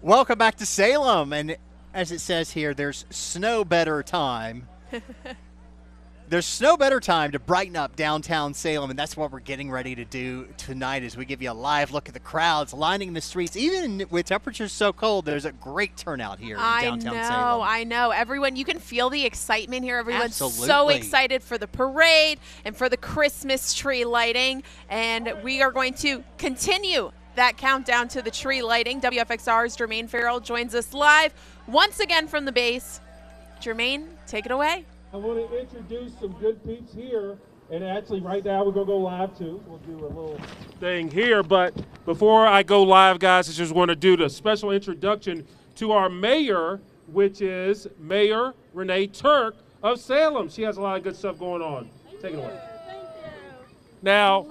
Welcome back to Salem. And as it says here, there's no better time. There's no better time to brighten up downtown Salem, and that's what we're getting ready to do tonight as we give you a live look at the crowds lining the streets. Even with temperatures so cold, there's a great turnout here in downtown Salem. I know. Everyone, you can feel the excitement here. Everyone's Absolutely. so excited for the parade and for the Christmas tree lighting, and we are going to continue that countdown to the tree lighting. WFXR's Jermaine Farrell joins us live once again from the base. Jermaine, take it away. I want to introduce some good peeps here, and actually right now we're going to go live too. We'll do a little thing here, but before I go live, guys, I just want to do the special introduction to our mayor, which is Mayor Renee Turk of Salem. She has a lot of good stuff going on. Take it away. Thank you. Now,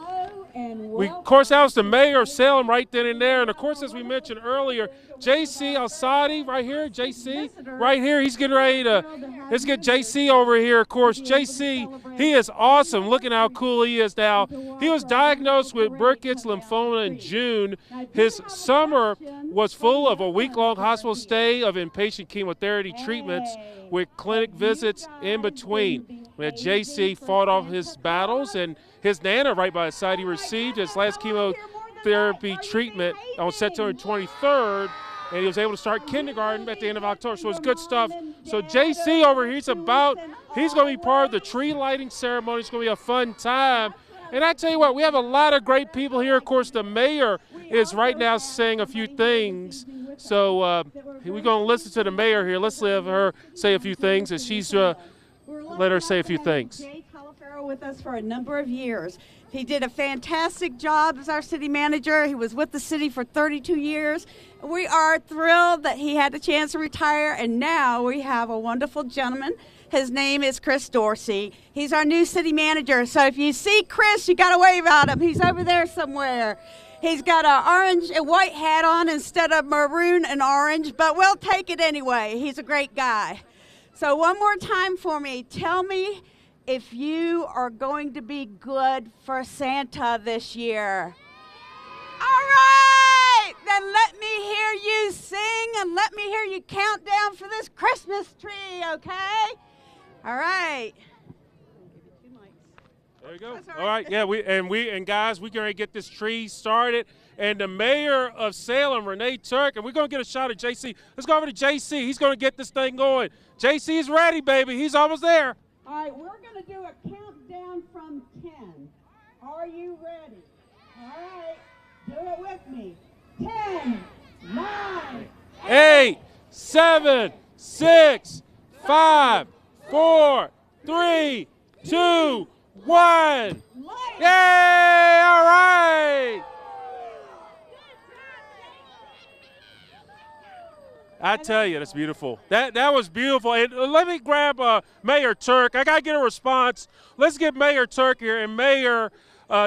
of course, that was the mayor of Salem right then and there. And, of course, as we mentioned earlier, J.C. Alsadi right here, J.C. right here. He's getting ready to – let's get J.C. over here, of course. J.C., he is awesome. Look at how cool he is now. He was diagnosed with Burkitt's lymphoma in June. His summer was full of a week-long hospital stay of inpatient chemotherapy treatments with clinic visits in between. J.C. fought off his battles, and his Nana right by his side, he received his last chemotherapy treatment on September 23rd, and he was able to start kindergarten at the end of October. So it's good stuff. So JC over here, he's going to be part of the tree lighting ceremony. It's going to be a fun time. And I tell you what, we have a lot of great people here. Of course, the mayor is right now saying a few things. So we're going to listen to the mayor here. Let's let her say a few things, and she's let her say a few things. With us for a number of years. He did a fantastic job as our city manager. He was with the city for 32 years. We are thrilled that he had the chance to retire, and now we have a wonderful gentleman. His name is Chris Dorsey. He's our new city manager. So if you see Chris, you got to wave at him. He's over there somewhere. He's got an orange and white hat on instead of maroon and orange, but we'll take it anyway. He's a great guy. So one more time for me. Tell me if you are going to be good for Santa this year. All right, then let me hear you sing and let me hear you count down for this Christmas tree, okay? All right. There you go. All right, yeah, guys, we're going to get this tree started. And the mayor of Salem, Renee Turk, and we're going to get a shot at JC. Let's go over to JC. He's going to get this thing going. JC is ready, baby. He's almost there. All right, we're going to do a countdown from 10. Are you ready? All right, do it with me. 10, 9, 8, 7, 6, 5, 4, 3, 2, 1. Yay! All right. I tell you, that's beautiful. That was beautiful. And let me grab Mayor Turk. I got to get a response. Let's get Mayor Turk here. And Mayor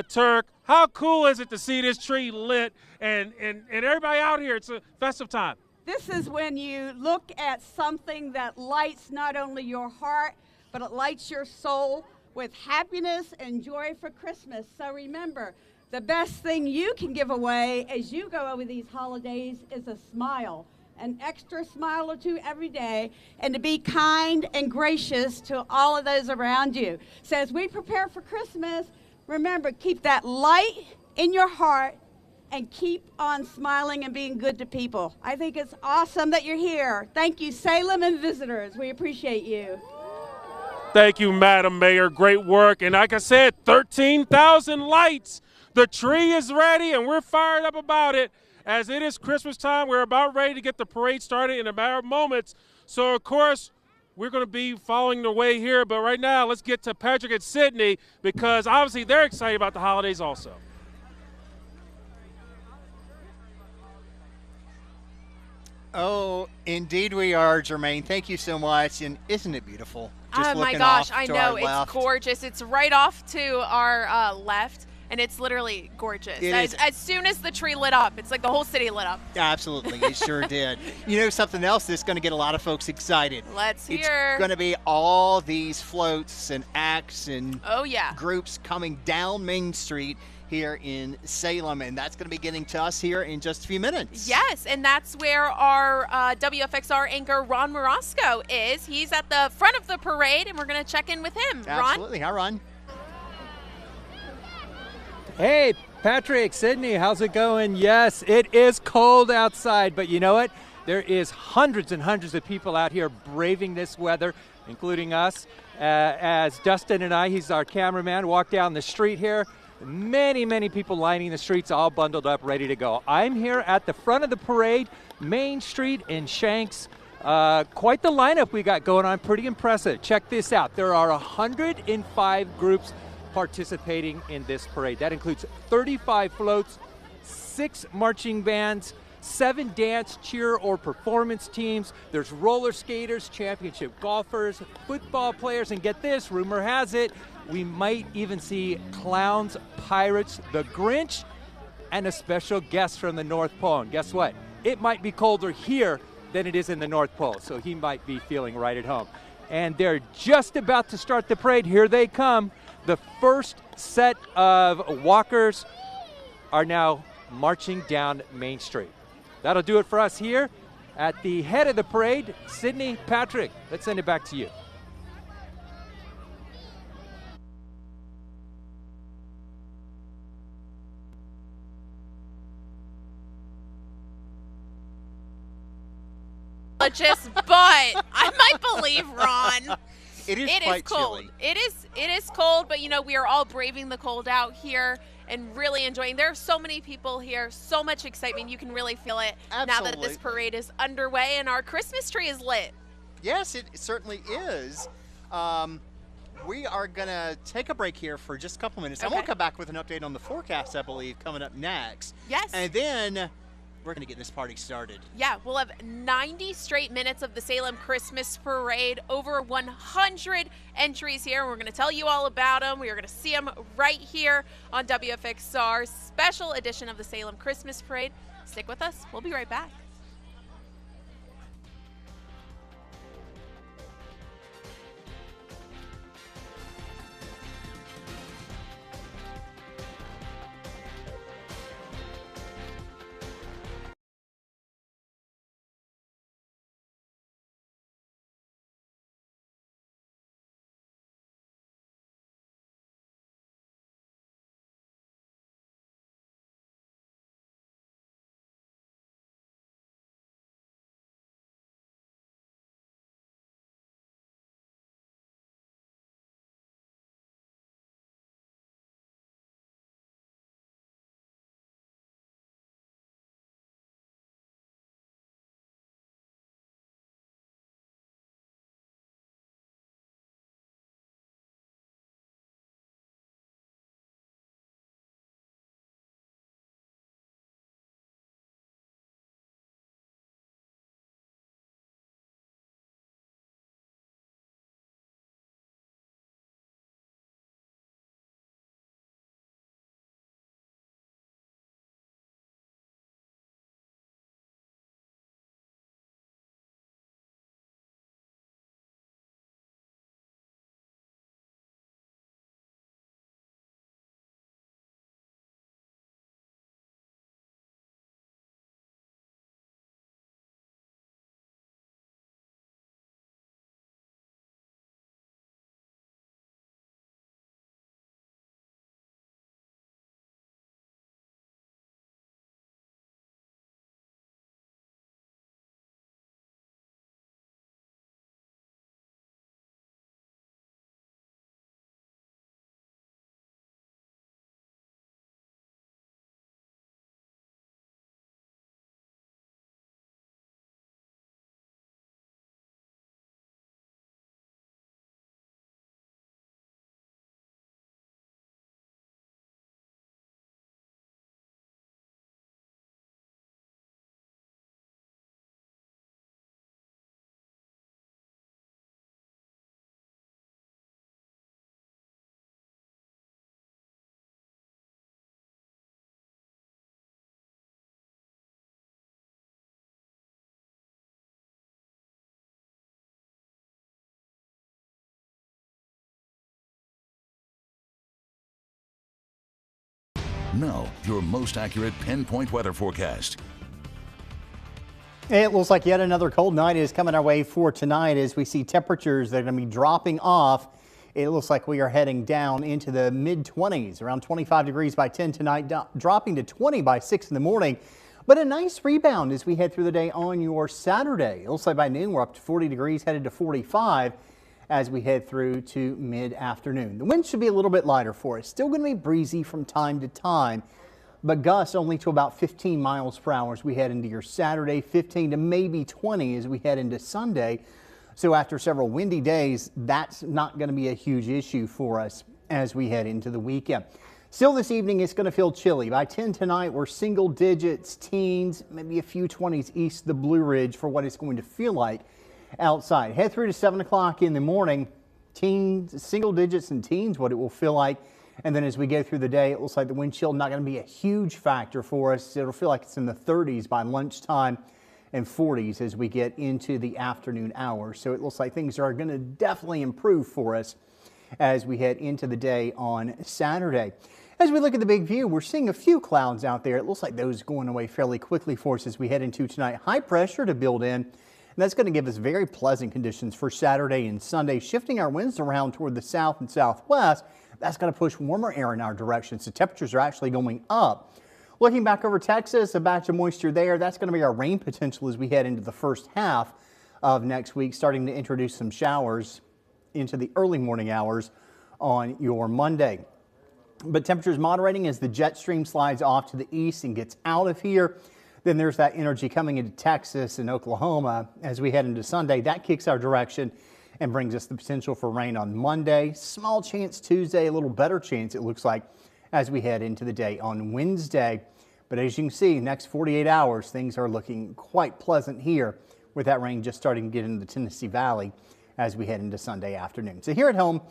Turk, how cool is it to see this tree lit and everybody out here? It's a festive time. This is when you look at something that lights not only your heart, but it lights your soul with happiness and joy for Christmas. So remember, the best thing you can give away as you go over these holidays is a smile. An extra smile or two every day, and to be kind and gracious to all of those around you. So as we prepare for Christmas, remember, keep that light in your heart and keep on smiling and being good to people. I think it's awesome that you're here. Thank you, Salem and visitors. We appreciate you. Thank you, Madam Mayor. Great work. And like I said, 13,000 lights. The tree is ready, and we're fired up about it. As it is Christmas time, we're about ready to get the parade started in a matter of moments. So, of course, we're going to be following the way here. But right now, let's get to Patrick and Sydney because, obviously, they're excited about the holidays also. Oh, indeed we are, Jermaine. Thank you so much. And isn't it beautiful? Oh, my gosh, I know. It's gorgeous. It's right off to our left. And it's literally gorgeous. As soon as the tree lit up, it's like the whole city lit up. Absolutely, it sure did. You know something else that's going to get a lot of folks excited? Let's hear. It's going to be all these floats and acts and oh, yeah, groups coming down Main Street here in Salem, and that's going to be getting to us here in just a few minutes. Yes, and that's where our WFXR anchor Ron Morosco is. He's at the front of the parade, and we're going to check in with him. Absolutely. Hi, Ron. Hey, Patrick, Sydney, how's it going? Yes, it is cold outside, but you know what? There is hundreds and hundreds of people out here braving this weather, including us. As Dustin and I, he's our cameraman, walk down the street here. Many, many people lining the streets, all bundled up, ready to go. I'm here at the front of the parade, Main Street in Shanks. Quite the lineup we got going on, pretty impressive. Check this out. There are 105 groups participating in this parade. That includes 35 floats, 6 marching bands, 7 dance, cheer, or performance teams. There's roller skaters, championship golfers, football players, and get this, rumor has it, we might even see clowns, pirates, the Grinch, and a special guest from the North Pole. And guess what? It might be colder here than it is in the North Pole, so he might be feeling right at home. And they're just about to start the parade. Here they come. The first set of walkers are now marching down Main Street. That'll do it for us here at the head of the parade. Sydney, Patrick, let's send it back to you. But I might believe Ron. It is quite cold. chilly. It is cold, but you know, we are all braving the cold out here and really enjoying. There are so many people here, so much excitement. You can really feel it now that this Absolutely. parade is underway and our Christmas tree is lit. Yes, it certainly is. We are going to take a break here for just a couple minutes. And we'll Okay. come back with an update on the forecast, I believe, coming up next. Yes. And then we're going to get this party started. Yeah, we'll have 90 straight minutes of the Salem Christmas Parade, over 100 entries here. We're going to tell you all about them. We are going to see them right here on WFXR, special edition of the Salem Christmas Parade. Stick with us. We'll be right back. Now, your most accurate pinpoint weather forecast. It looks like yet another cold night is coming our way for tonight as we see temperatures that are going to be dropping off. It looks like we are heading down into the mid-20s, around 25 degrees by 10 tonight, dropping to 20 by 6 in the morning. But a nice rebound as we head through the day on your Saturday. It looks like by noon we're up to 40 degrees, headed to 45 as we head through to mid-afternoon. The wind should be a little bit lighter for us. Still going to be breezy from time to time, but gusts only to about 15 miles per hour as we head into your Saturday, 15 to maybe 20 as we head into Sunday. So after several windy days, that's not going to be a huge issue for us as we head into the weekend. Still this evening, it's going to feel chilly. By 10 tonight, we're single digits, teens, maybe a few 20s east of the Blue Ridge for what it's going to feel like outside. Head through to 7 o'clock in the morning, teens, single digits and teens, what it will feel like. And then as we go through the day, it looks like the wind chill not going to be a huge factor for us. It'll feel like it's in the 30s by lunchtime and 40s as we get into the afternoon hours. So it looks like things are going to definitely improve for us as we head into the day on Saturday. As we look at the big view, we're seeing a few clouds out there. It looks like those going away fairly quickly for us as we head into tonight. High pressure to build in, and that's going to give us very pleasant conditions for Saturday and Sunday, shifting our winds around toward the south and southwest. That's going to push warmer air in our direction, so temperatures are actually going up. Looking back over Texas, a batch of moisture there. That's going to be our rain potential as we head into the first half of next week, starting to introduce some showers into the early morning hours on your Monday. But temperatures moderating as the jet stream slides off to the east and gets out of here. Then there's that energy coming into Texas and Oklahoma as we head into Sunday. That kicks our direction and brings us the potential for rain on Monday. Small chance Tuesday, a little better chance it looks like as we head into the day on Wednesday. But as you can see, next 48 hours, things are looking quite pleasant here with that rain just starting to get into the Tennessee Valley as we head into Sunday afternoon. So here at home,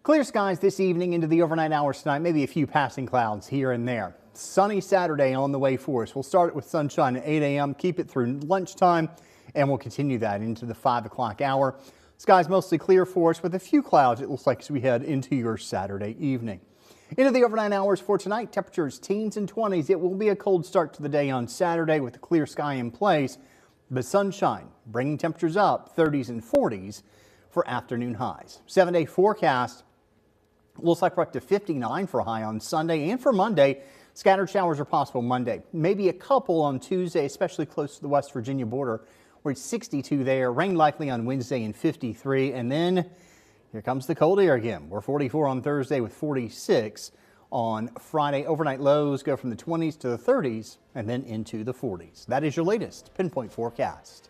clear skies this evening into the overnight hours tonight, maybe a few passing clouds here and there. Sunny Saturday on the way for us. We'll start it with sunshine at 8 a.m., keep it through lunchtime, and we'll continue that into the 5 o'clock hour. Skies mostly clear for us with a few clouds, it looks like, as we head into your Saturday evening. Into the overnight hours for tonight, temperatures teens and 20s. It will be a cold start to the day on Saturday with a clear sky in place, but sunshine bringing temperatures up 30s and 40s for afternoon highs. 7-day forecast looks like we're up to 59 for a high on Sunday, and for Monday, scattered showers are possible Monday. Maybe a couple on Tuesday, especially close to the West Virginia border. We're at 62 there. Rain likely on Wednesday and 53. And then here comes the cold air again. We're 44 on Thursday with 46 on Friday. Overnight lows go from the 20s to the 30s and then into the 40s. That is your latest pinpoint forecast.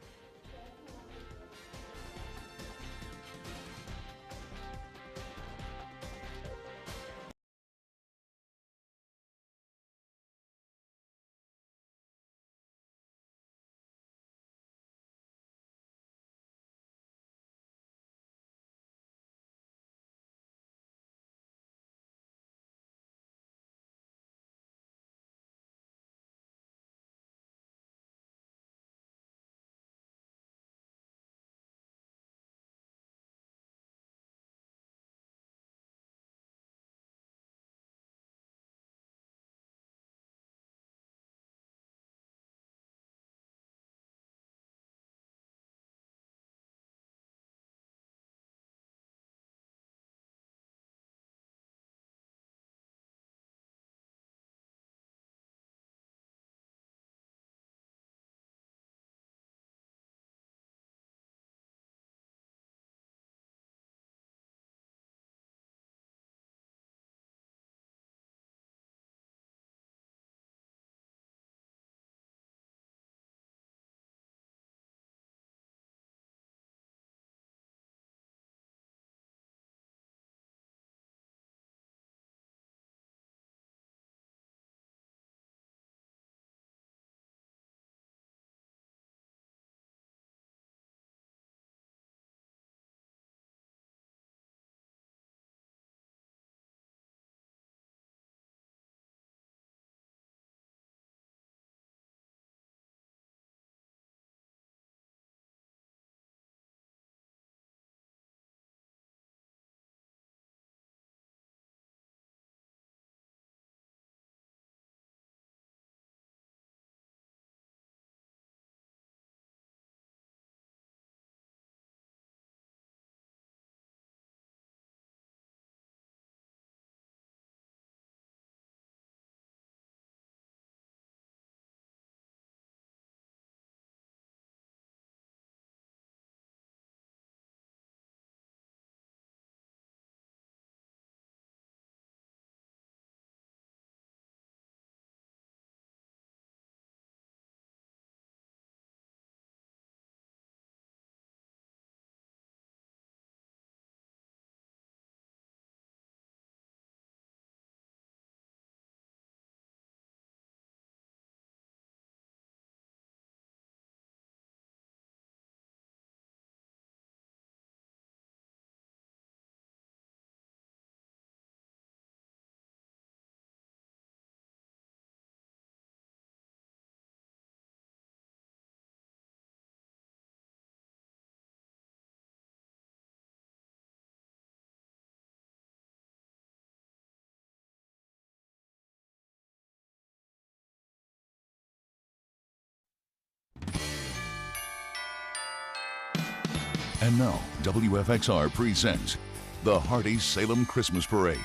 And now, WFXR presents the Hardee's Salem Christmas Parade,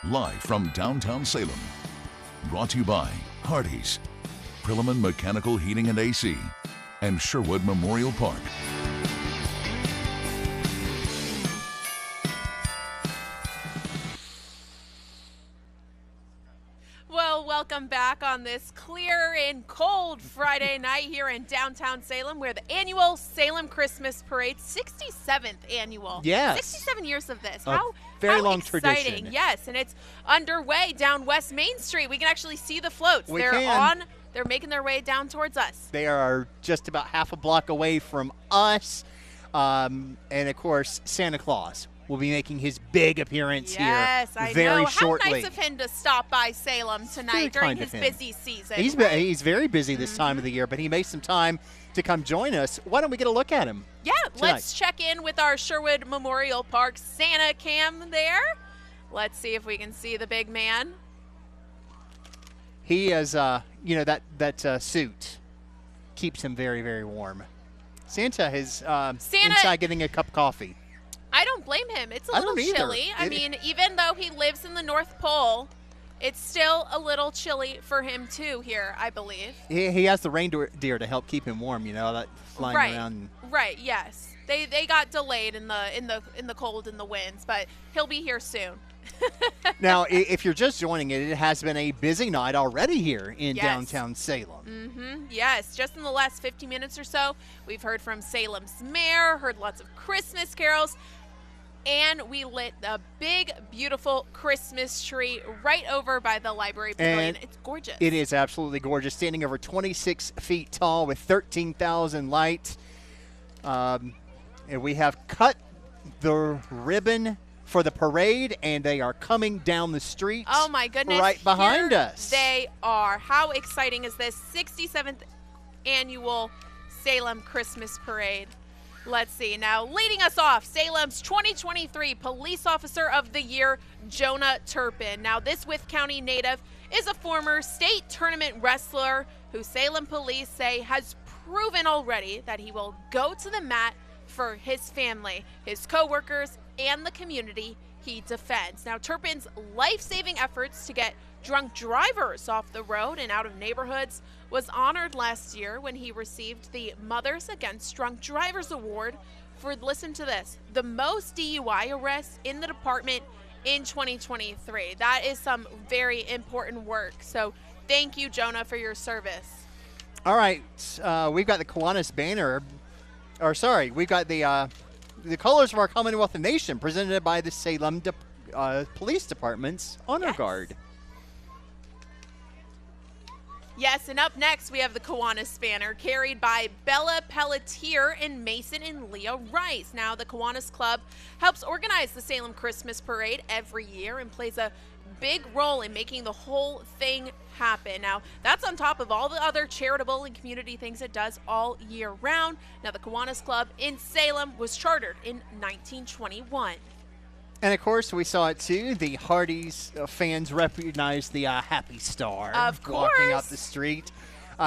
live from downtown Salem. Brought to you by Hardee's, Prillaman Mechanical Heating and AC, and Sherwood Memorial Park. Well, welcome back on this clear and cold Friday night here in downtown Salem, where the annual Salem Christmas Parade, 67th annual. Yes. 67 years of this. A How very long exciting. tradition. Yes, and it's underway down West Main Street. We can actually see the floats. They're making their way down towards us. They are just about half a block away from us. And, of course, Santa Claus will be making his big appearance yes, here I very know. shortly. How nice of him to stop by Salem tonight during his busy season. He's very busy this time of the year, but he made some time to come join us. Why don't we get a look at him? Yeah, let's check in with our Sherwood Memorial Park Santa cam there. Let's see if we can see the big man. He is, that suit keeps him very, very warm. Santa is inside getting a cup of coffee. I don't blame him. It's a little chilly. I mean, even though he lives in the North Pole, it's still a little chilly for him too here, I believe. He has the reindeer to help keep him warm. That flying around. Right. Yes. They got delayed in the cold and the winds, but he'll be here soon. Now, if you're just joining it has been a busy night already here in downtown Salem. Mm-hmm. Yes, just in the last 50 minutes or so, we've heard from Salem's mayor, heard lots of Christmas carols, and we lit a big, beautiful Christmas tree right over by the library pavilion. It's gorgeous. It is absolutely gorgeous, standing over 26 feet tall with 13,000 lights. And we have cut the ribbon for the parade, and they are coming down the street. Oh my goodness. Right behind us. They are. How exciting is this 67th annual Salem Christmas Parade? Let's see. Now, leading us off, Salem's 2023 Police Officer of the Year, Jonah Turpin. Now, this Wythe County native is a former state tournament wrestler who Salem police say has proven already that he will go to the mat for his family, his co-workers, and the community he defends. Now, Turpin's life-saving efforts to get drunk drivers off the road and out of neighborhoods was honored last year when he received the Mothers Against Drunk Drivers Award for, listen to this, the most DUI arrests in the department in 2023. That is some very important work. So thank you, Jonah, for your service. All right, we've got the Kiwanis banner, we've got the colors of our Commonwealth and Nation presented by the Salem Police Department's Honor Guard. Yes, and up next we have the Kiwanis banner carried by Bella Pelletier and Mason and Leah Rice. Now, the Kiwanis Club helps organize the Salem Christmas Parade every year and plays a big role in making the whole thing happen. Now, that's on top of all the other charitable and community things it does all year round. Now, the Kiwanis Club in Salem was chartered in 1921. And, of course, we saw it, too. The Hardee's fans recognized the Happy Star. Of course. Walking up the street.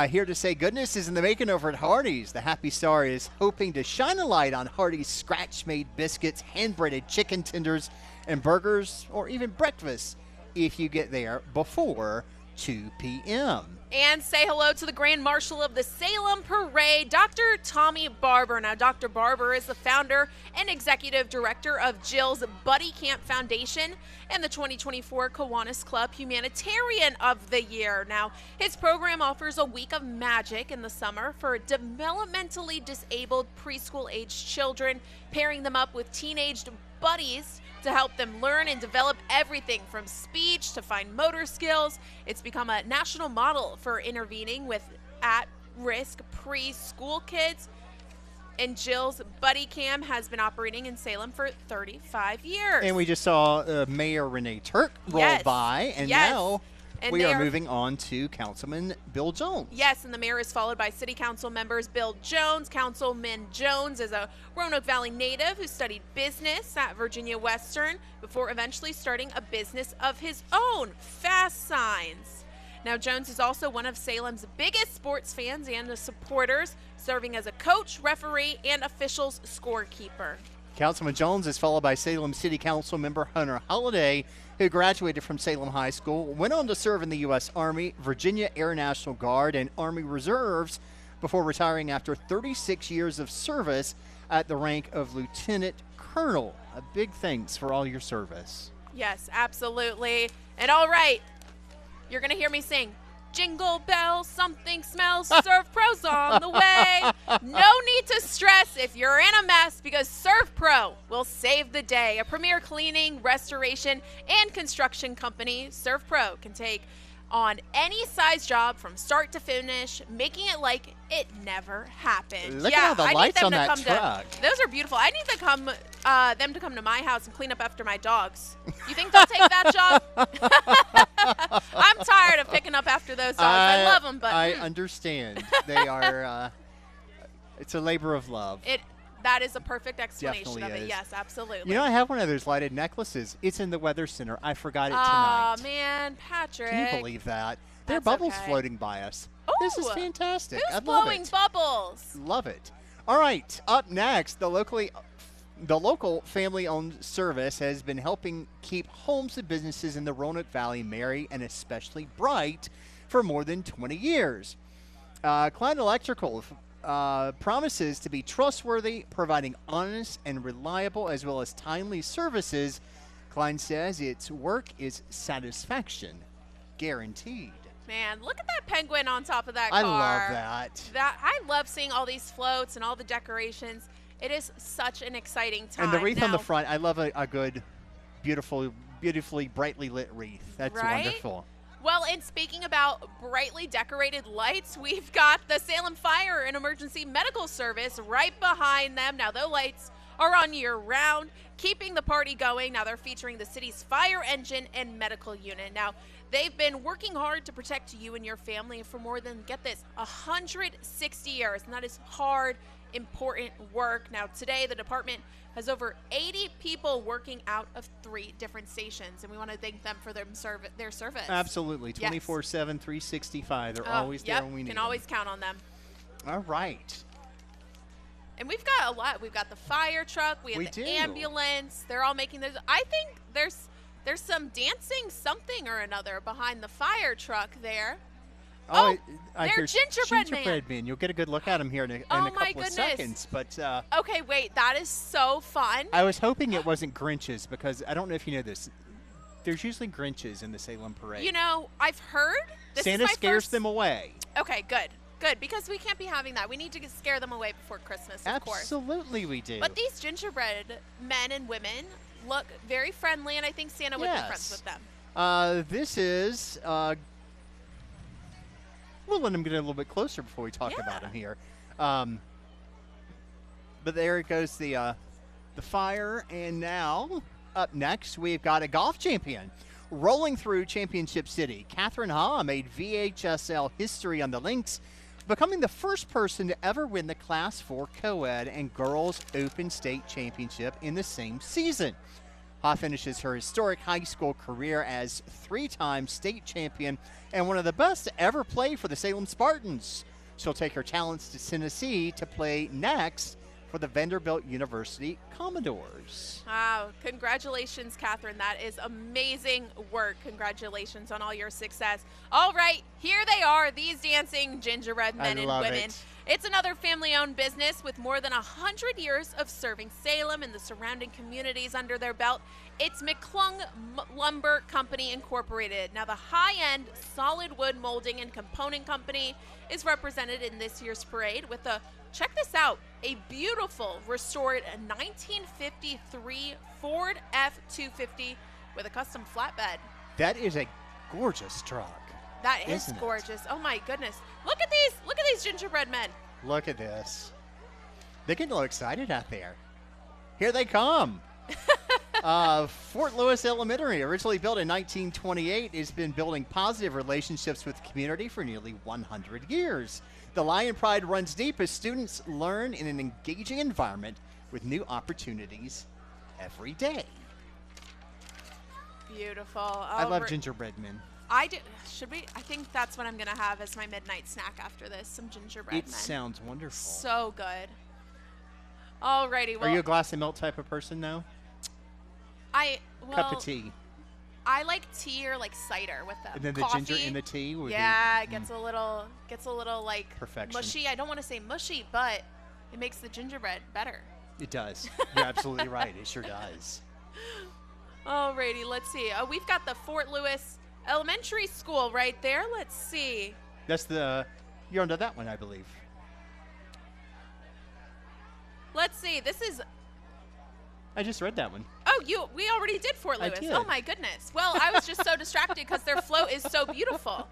Here to say goodness is in the making over at Hardee's. The Happy Star is hoping to shine a light on Hardee's scratch-made biscuits, hand-breaded chicken tenders, and burgers, or even breakfast if you get there before 2 p.m. And say hello to the Grand Marshal of the Salem Parade, Dr. Tommy Barber. Now, Dr. Barber is the founder and executive director of Jill's Buddy Camp Foundation and the 2024 Kiwanis Club Humanitarian of the Year. Now, his program offers a week of magic in the summer for developmentally disabled preschool-aged children, pairing them up with teenaged buddies to help them learn and develop everything from speech to fine motor skills. It's become a national model for intervening with at-risk preschool kids. And Jill's Buddy Cam has been operating in Salem for 35 years. And we just saw Mayor Renee Turk roll by, and now we are moving on to Councilman Bill Jones. Yes, and the mayor is followed by City Council members Bill Jones. Councilman Jones is a Roanoke Valley native who studied business at Virginia Western before eventually starting a business of his own, Fast Signs. Now, Jones is also one of Salem's biggest sports fans and the supporters, serving as a coach, referee, and officials scorekeeper. Councilman Jones is followed by Salem City Council member Hunter Holliday, who graduated from Salem High School, went on to serve in the U.S. Army, Virginia Air National Guard, and Army Reserves before retiring after 36 years of service at the rank of Lieutenant Colonel. A big thanks for all your service. Yes, absolutely. And all right, you're going to hear me sing, Jingle bells, something smells, Serve Pro's on the way. No need to stress if you're in a mess because Serve Pro will save the day. A premier cleaning, restoration, and construction company, Serve Pro can take on any size job from start to finish, making it like it never happened. Look at all the lights on that truck. Those are beautiful. I need them to come to my house and clean up after my dogs. You think they'll take that job? I'm tired of picking up after those dogs. I love them, but I understand. They are. It's a labor of love. That is a perfect explanation Definitely of it. is. Yes, absolutely. You know, I have one of those lighted necklaces. It's in the Weather Center. I forgot it tonight. Oh, man, Patrick. Can you believe that? There are That's bubbles okay. floating by us. Ooh, This is fantastic. Who's I love blowing it. bubbles? Love it. All right, up next, the local family-owned service has been helping keep homes and businesses in the Roanoke Valley merry and especially bright for more than 20 years. Klein Electrical promises to be trustworthy, providing honest and reliable as well as timely services. Klein says its work is satisfaction guaranteed. Man, look at that penguin on top of that car. I love that. I love seeing all these floats and all the decorations. It is such an exciting time. And the wreath on the Now, front, I love a good, beautifully brightly lit wreath. That's Right? wonderful. Well, and speaking about brightly decorated lights, we've got the Salem Fire and Emergency Medical Service right behind them. Now, the lights are on year-round, keeping the party going. Now, they're featuring the city's fire engine and medical unit. Now, they've been working hard to protect you and your family for more than, get this, 160 years. And that is hard, important work. Now, today, the department has over 80 people working out of 3 different stations, and we want to thank them for their service. Absolutely. Yes. 24/7, 365. They're always there when we need can them. always count on them. All right. And we've got a lot. We've got the fire truck. We have the ambulance. They're all making those. I think there's some dancing something or another behind the fire truck there. I they're hear gingerbread man. You'll get a good look at them here in a Oh, my couple of goodness. seconds. But Okay, wait. That is so fun. I was hoping it wasn't Grinches because I don't know if you know this. There's usually Grinches in the Salem Parade. You know, I've heard. Santa scares them away. Okay, good. Good, because we can't be having that. We need to scare them away before Christmas, of course. Absolutely we do. But these gingerbread men and women look very friendly, and I think Santa would be friends with them. This is, we'll let him get a little bit closer before we talk about him here. But there it goes, the fire, and now up next we've got a golf champion. Rolling through Championship City, Catherine Ha made VHSL history on the links, becoming the first person to ever win the Class 4 Co-Ed and Girls Open State Championship in the same season. Ha finishes her historic high school career as 3-time state champion and one of the best to ever play for the Salem Spartans. She'll take her talents to Tennessee to play next for the Vanderbilt University Commodores. Wow, congratulations, Catherine. That is amazing work. Congratulations on all your success. All right, here they are, these dancing gingerbread men and women. It's another family-owned business with more than 100 years of serving Salem and the surrounding communities under their belt. It's McClung Lumber Company Incorporated. Now, the high-end solid wood molding and component company is represented in this year's parade with a, check this out, a beautiful restored 1953 Ford F-250 with a custom flatbed. That is a gorgeous truck. That is gorgeous. Oh my goodness. Look at these gingerbread men. Look at this. They're getting a little excited out there. Here they come. Fort Lewis Elementary, originally built in 1928, has been building positive relationships with the community for nearly 100 years. The Lion Pride runs deep as students learn in an engaging environment with new opportunities every day. Beautiful. I love gingerbread men. Should we? I think that's what I'm going to have as my midnight snack after this, some gingerbread It men. sounds wonderful. So good. Alrighty, well. Are you a glass of milk type of person now? Cup of tea. I like tea or like cider with them. And then the Coffee, ginger in the tea would it gets a little like perfection. mushy. I don't want to say mushy, but it makes the gingerbread better. It does. You're absolutely right. It sure does. Alrighty, let's see. We've got the Fort Lewis Elementary School right there. Let's see. That's you're under that one, I believe. Let's see. This is. I just read that one. Oh, we already did Fort Lewis. did. Oh my goodness. Well, I was just so distracted because their float is so beautiful.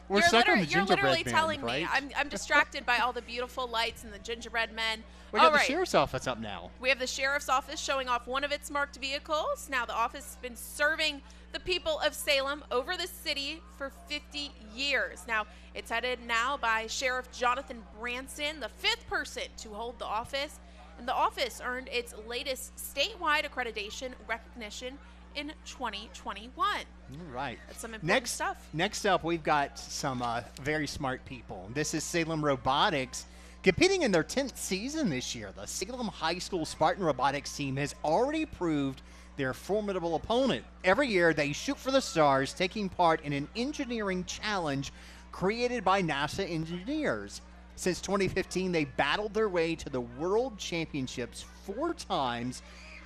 We're stuck on the You're gingerbread literally man, telling right? me. I'm distracted by all the beautiful lights and the gingerbread men. We got All the right. sheriff's office up now. We have the sheriff's office showing off one of its marked vehicles. Now, the office has been serving the people of Salem over the city for 50 years. Now, it's headed now by Sheriff Jonathan Branson, the 5th person to hold the office. And the office earned its latest statewide accreditation recognition in 2021. All right. That's some important stuff. Next up, we've got some very smart people. This is Salem Robotics. Competing in their 10th season this year, the Salem High School Spartan Robotics team has already proved their formidable opponent. Every year, they shoot for the stars, taking part in an engineering challenge created by NASA engineers. Since 2015, they battled their way to the World Championships 4 times,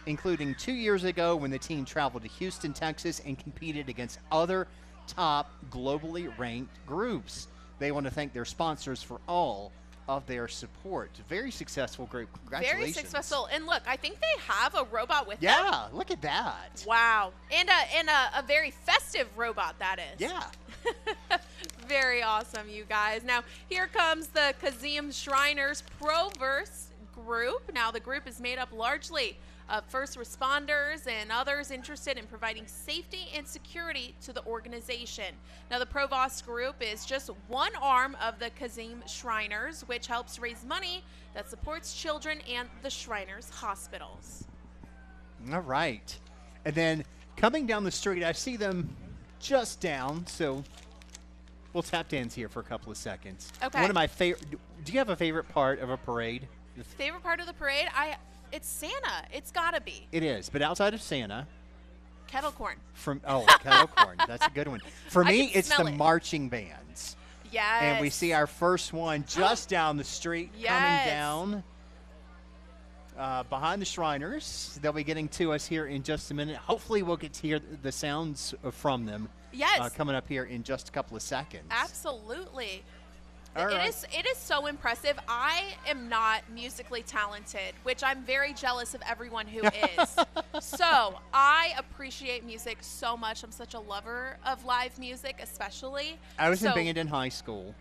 including 2 years ago when the team traveled to Houston, Texas, and competed against other top globally ranked groups. They want to thank their sponsors for all of their support. Very successful group. Congratulations. Very successful. And look, I think they have a robot with them. Yeah, look at that. Wow. And a very festive robot, that is. Yeah. Very awesome, you guys. Now, here comes the Kazim Shriners Proverse group. Now, the group is made up largely of first responders and others interested in providing safety and security to the organization. Now, the Provost group is just one arm of the Kazim Shriners, which helps raise money that supports children and the Shriners hospitals. All right. And then coming down the street, I see them just down, so we'll tap dance here for a couple of seconds. Okay. One of my favorite. Do you have a favorite part of a parade? Favorite part of the parade? It's Santa. It's gotta be. It is, but outside of Santa, Kettle corn. kettle corn. That's a good one. For I me, can it's smell the it. marching bands. Yes. And we see our first one just down the street Yes. coming down behind the Shriners. They'll be getting to us here in just a minute. Hopefully, we'll get to hear the sounds from them. Yes. Coming up here in just a couple of seconds. Absolutely. All right. It is so impressive. I am not musically talented, which I'm very jealous of everyone who is. So I appreciate music so much. I'm such a lover of live music, especially. I was in band in high school.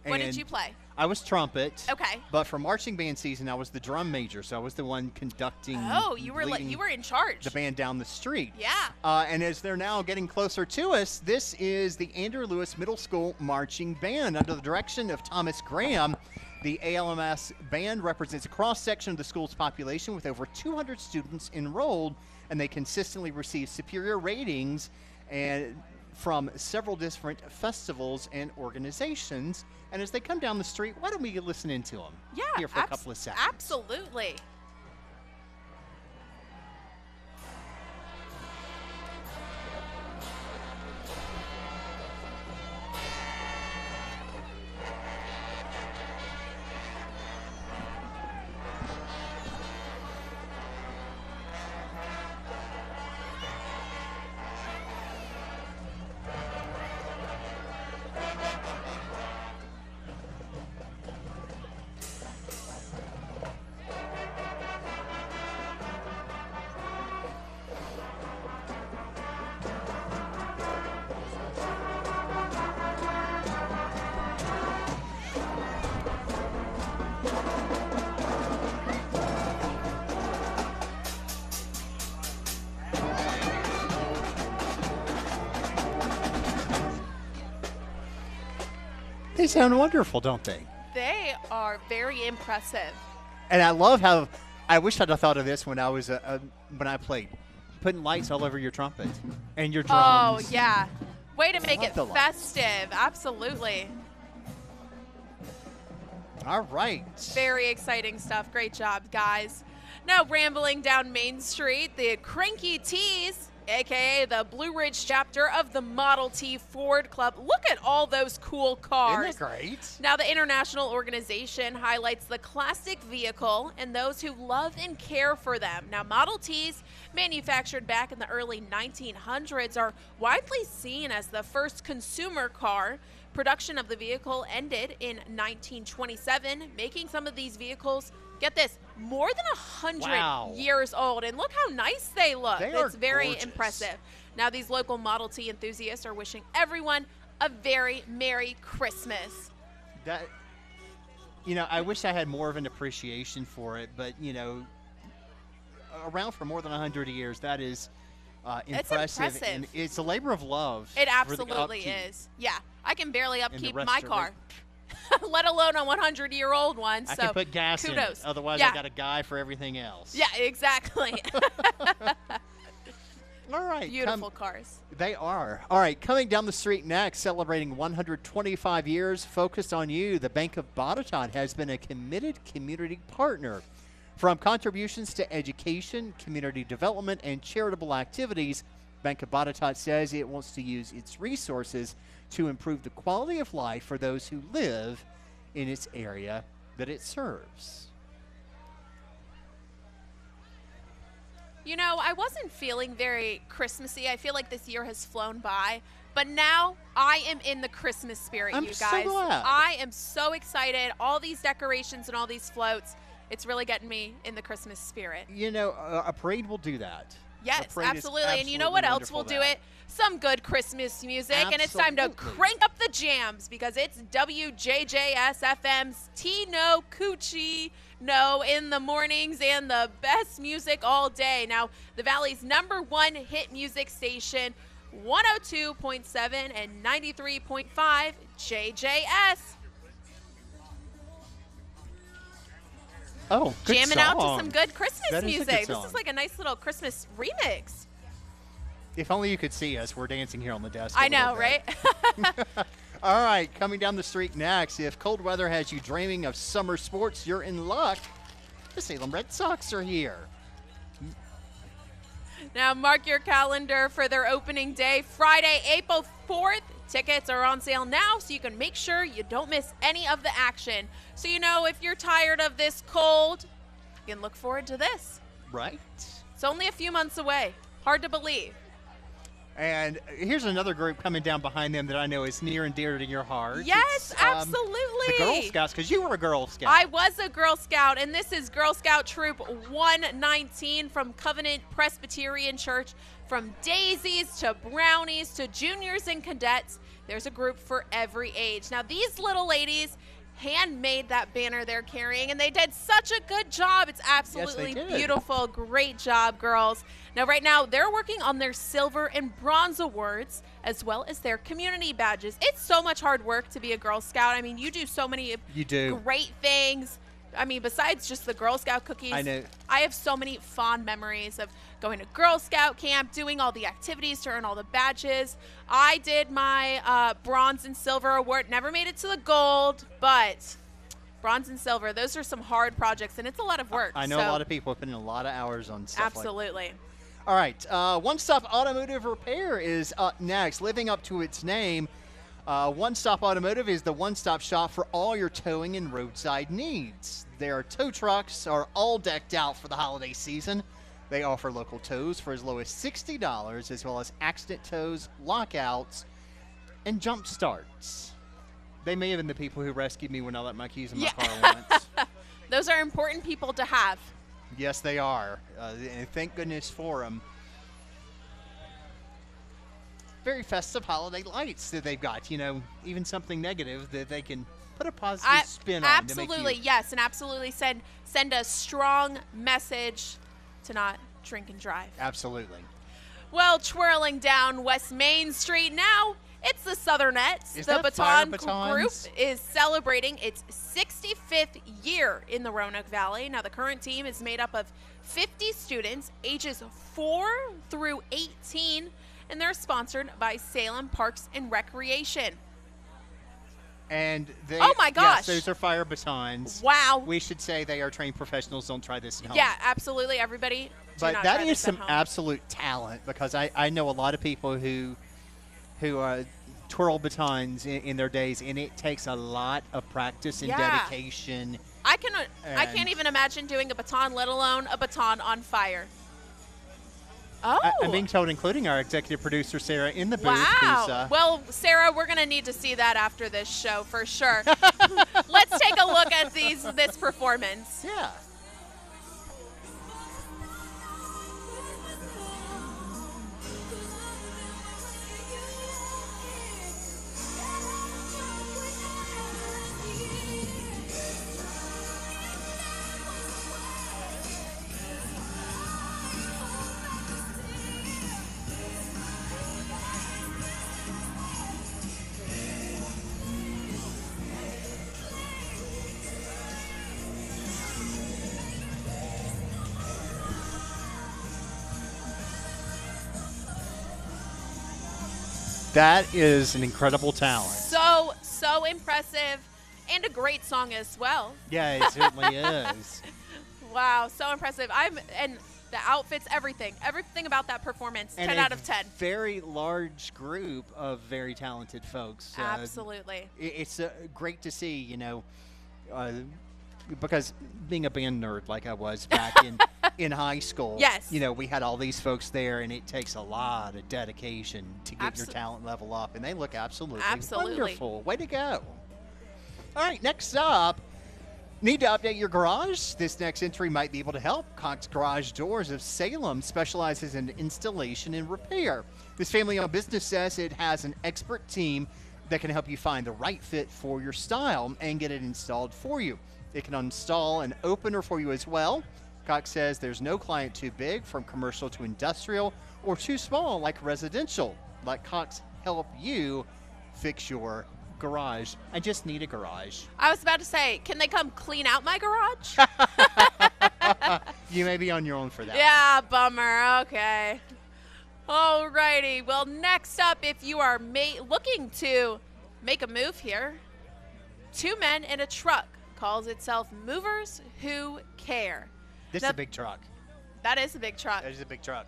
What did and you play? I was trumpet. Okay. But for marching band season, I was the drum major, so I was the one conducting. Oh, you were in charge. The band down the street. Yeah. And as they're now getting closer to us, this is the Andrew Lewis Middle School Marching Band under the direction of Thomas Graham. The ALMS band represents a cross-section of the school's population with over 200 students enrolled, and they consistently receive superior ratings and from several different festivals and organizations. And as they come down the street, why don't we listen into them here for a couple of seconds? Absolutely. They sound wonderful, don't they? They are very impressive. And I love how I wish I'd have thought of this when I was when I played, putting lights all over your trumpet and your drums. Oh, yeah. Way to make Love it the lights. festive. Absolutely. All right. Very exciting stuff. Great job, guys. Now rambling down Main Street, the Cranky T's, aka the Blue Ridge chapter of the Model T Ford Club. Look at all those cool cars. Isn't that great? Now, the international organization highlights the classic vehicle and those who love and care for them. Now, Model Ts, manufactured back in the early 1900s, are widely seen as the first consumer car. Production of the vehicle ended in 1927, making some of these vehicles, get this, more than 100 Wow. years old. And look how nice they look. They are It's very gorgeous. impressive. Now, these local Model T enthusiasts are wishing everyone a very Merry Christmas. That, I wish I had more of an appreciation for it, but, around for more than 100 years, that is impressive. impressive. And it's a labor of love. It for the absolutely upkeep. is. Yeah, I can barely And the upkeep rest my are car, let alone a 100-year-old one. I So can put gas in kudos. it. Otherwise, Yeah. I got a guy for everything else. Yeah, exactly. All right. Beautiful cars. They are. All right, coming down the street next, celebrating 125 years, focused on you, the Bank of Botetourt has been a committed community partner. From contributions to education, community development, and charitable activities, Bank of Botetourt says it wants to use its resources to improve the quality of life for those who live in its area that it serves. I wasn't feeling very Christmassy. I feel like this year has flown by. But now I am in the Christmas spirit, I'm you so guys. glad. I am so excited. All these decorations and all these floats, it's really getting me in the Christmas spirit. A parade will do that. A Yes, parade is absolutely. And you know what else will do it? Some good Christmas music. And it's time to Absolutely. crank up the jams because it's WJJS FM's Tino Cucci No in the mornings and the best music all day. Now, the Valley's #1 hit music station, 102.7 and 93.5 JJS. Oh, good Jamming out to song. some good Christmas That is a good music. This song. is like a nice little Christmas remix. If only you could see us. We're dancing here on the desk. a I know, little bit. right? All right, coming down the street next. If cold weather has you dreaming of summer sports, you're in luck. The Salem Red Sox are here. Now mark your calendar for their opening day, Friday, April 4th. Tickets are on sale now, so you can make sure you don't miss any of the action. So if you're tired of this cold, you can look forward to this. Right. It's only a few months away. Hard to believe. And here's another group coming down behind them that I know is near and dear to your heart. Yes, It's, absolutely. The Girl Scouts, because you were a Girl Scout. I was a Girl Scout, and this is Girl Scout Troop 119 from Covenant Presbyterian Church. From daisies to brownies to juniors and cadets, there's a group for every age. Now, these little ladies handmade that banner they're carrying, and they did such a good job. It's absolutely did. beautiful. Great job, girls. Now, right now, they're working on their silver and bronze awards, as well as their community badges. It's so much hard work to be a Girl Scout. I mean, you do so many You do. great things. I mean, besides just the Girl Scout cookies, I know. I have so many fond memories of going to Girl Scout camp, doing all the activities to earn all the badges. I did my bronze and silver award. Never made it to the gold, but bronze and silver, those are some hard projects, and it's a lot of work. I know so a lot of people have put in a lot of hours on stuff absolutely. like All right, One Stop Automotive Repair is up next. Living up to its name, One Stop Automotive is the one-stop shop for all your towing and roadside needs. Their tow trucks are all decked out for the holiday season. They offer local tows for as low as $60, as well as accident tows, lockouts, and jump starts. They may have been the people who rescued me when I let my keys in my car once. Those are important people to have. Yes, they are. And thank goodness for them. Very festive holiday lights that they've got. Even something negative that they can put a positive spin on. Absolutely, to make you, yes, and absolutely send a strong message to not drink and drive. Absolutely. Well, twirling down West Main Street now, it's the Southernettes. Is The that Fire Baton Group Batons? is celebrating its 65th year in the Roanoke Valley. Now, the current team is made up of 50 students, ages 4 through 18, and they're sponsored by Salem Parks and Recreation. And they, oh my gosh, yes, those are fire batons. Wow. We should say they are trained professionals. Don't try this at home. Yeah, absolutely. Everybody, do but not that try is this at some home. absolute talent, because I know a lot of people who twirl batons in their days, and it takes a lot of practice and dedication. I can't even imagine doing a baton, let alone a baton on fire. Oh. I'm being told, including our executive producer, Sarah, in the booth. Wow. Well, Sarah, we're going to need to see that after this show for sure. Let's take a look at this performance. Yeah. That is an incredible talent. So impressive, and a great song as well. Yeah, it certainly is. Wow, so impressive. And the outfits, everything about that performance, And 10 out of 10. Very large group of very talented folks. Absolutely. It's great to see, because being a band nerd like I was back in high school, yes, we had all these folks there, and it takes a lot of dedication to get your talent level up, and they look absolutely wonderful. Way to go. All right, next up, need to update your garage? This next entry might be able to help. Cox Garage Doors of Salem specializes in installation and repair. This family-owned business says it has an expert team that can help you find the right fit for your style and get it installed for you. It can install an opener for you as well. Cox says there's no client too big, from commercial to industrial, or too small like residential. Let Cox help you fix your garage. I just need a garage. I was about to say, can they come clean out my garage? You may be on your own for that. Yeah, bummer. Okay. Alrighty. Well, next up, if you are looking to make a move here, Two Men in a Truck calls itself Movers Who Care. This is a big truck. That is a big truck. That is a big truck.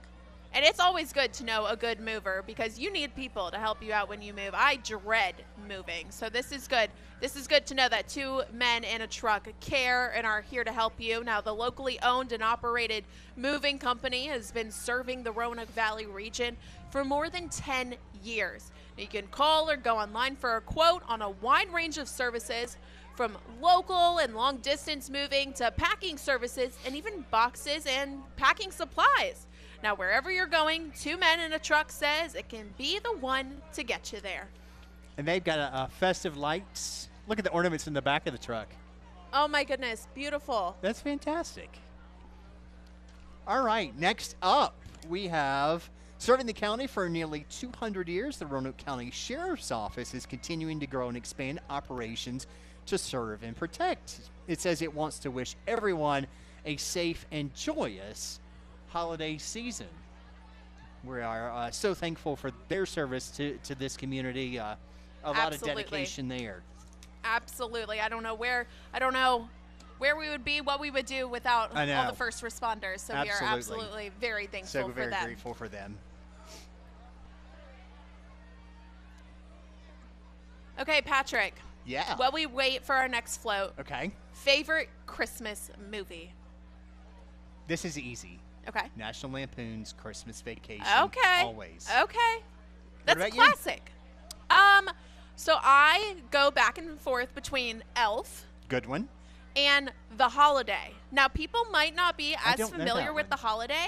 And it's always good to know a good mover, because you need people to help you out when you move. I dread moving, so this is good. This is good to know that Two Men in a Truck care and are here to help you. Now, the locally owned and operated moving company has been serving the Roanoke Valley region for more than 10 years. You can call or go online for a quote on a wide range of services, from local and long-distance moving to packing services, and even boxes and packing supplies. Now, wherever you're going, Two Men in a Truck says it can be the one to get you there. And they've got festive lights. Look at the ornaments in the back of the truck. Oh, my goodness. Beautiful. That's fantastic. All right, next up, we have, serving the county for nearly 200 years, the Roanoke County Sheriff's Office is continuing to grow and expand operations to serve and protect. It says it wants to wish everyone a safe and joyous holiday season. We are so thankful for their service to this community. A lot of dedication there. Absolutely. I don't know where we would be, what we would do without all the first responders. So we are absolutely very thankful for them. So very grateful for them. Okay, Patrick. Yeah. While we wait for our next float. Okay. Favorite Christmas movie? This is easy. Okay. National Lampoon's Christmas Vacation. Okay. Always. Okay. That's about classic. So I go back and forth between Elf. Good one. And The Holiday. Now, people might not be as familiar with one. The Holiday.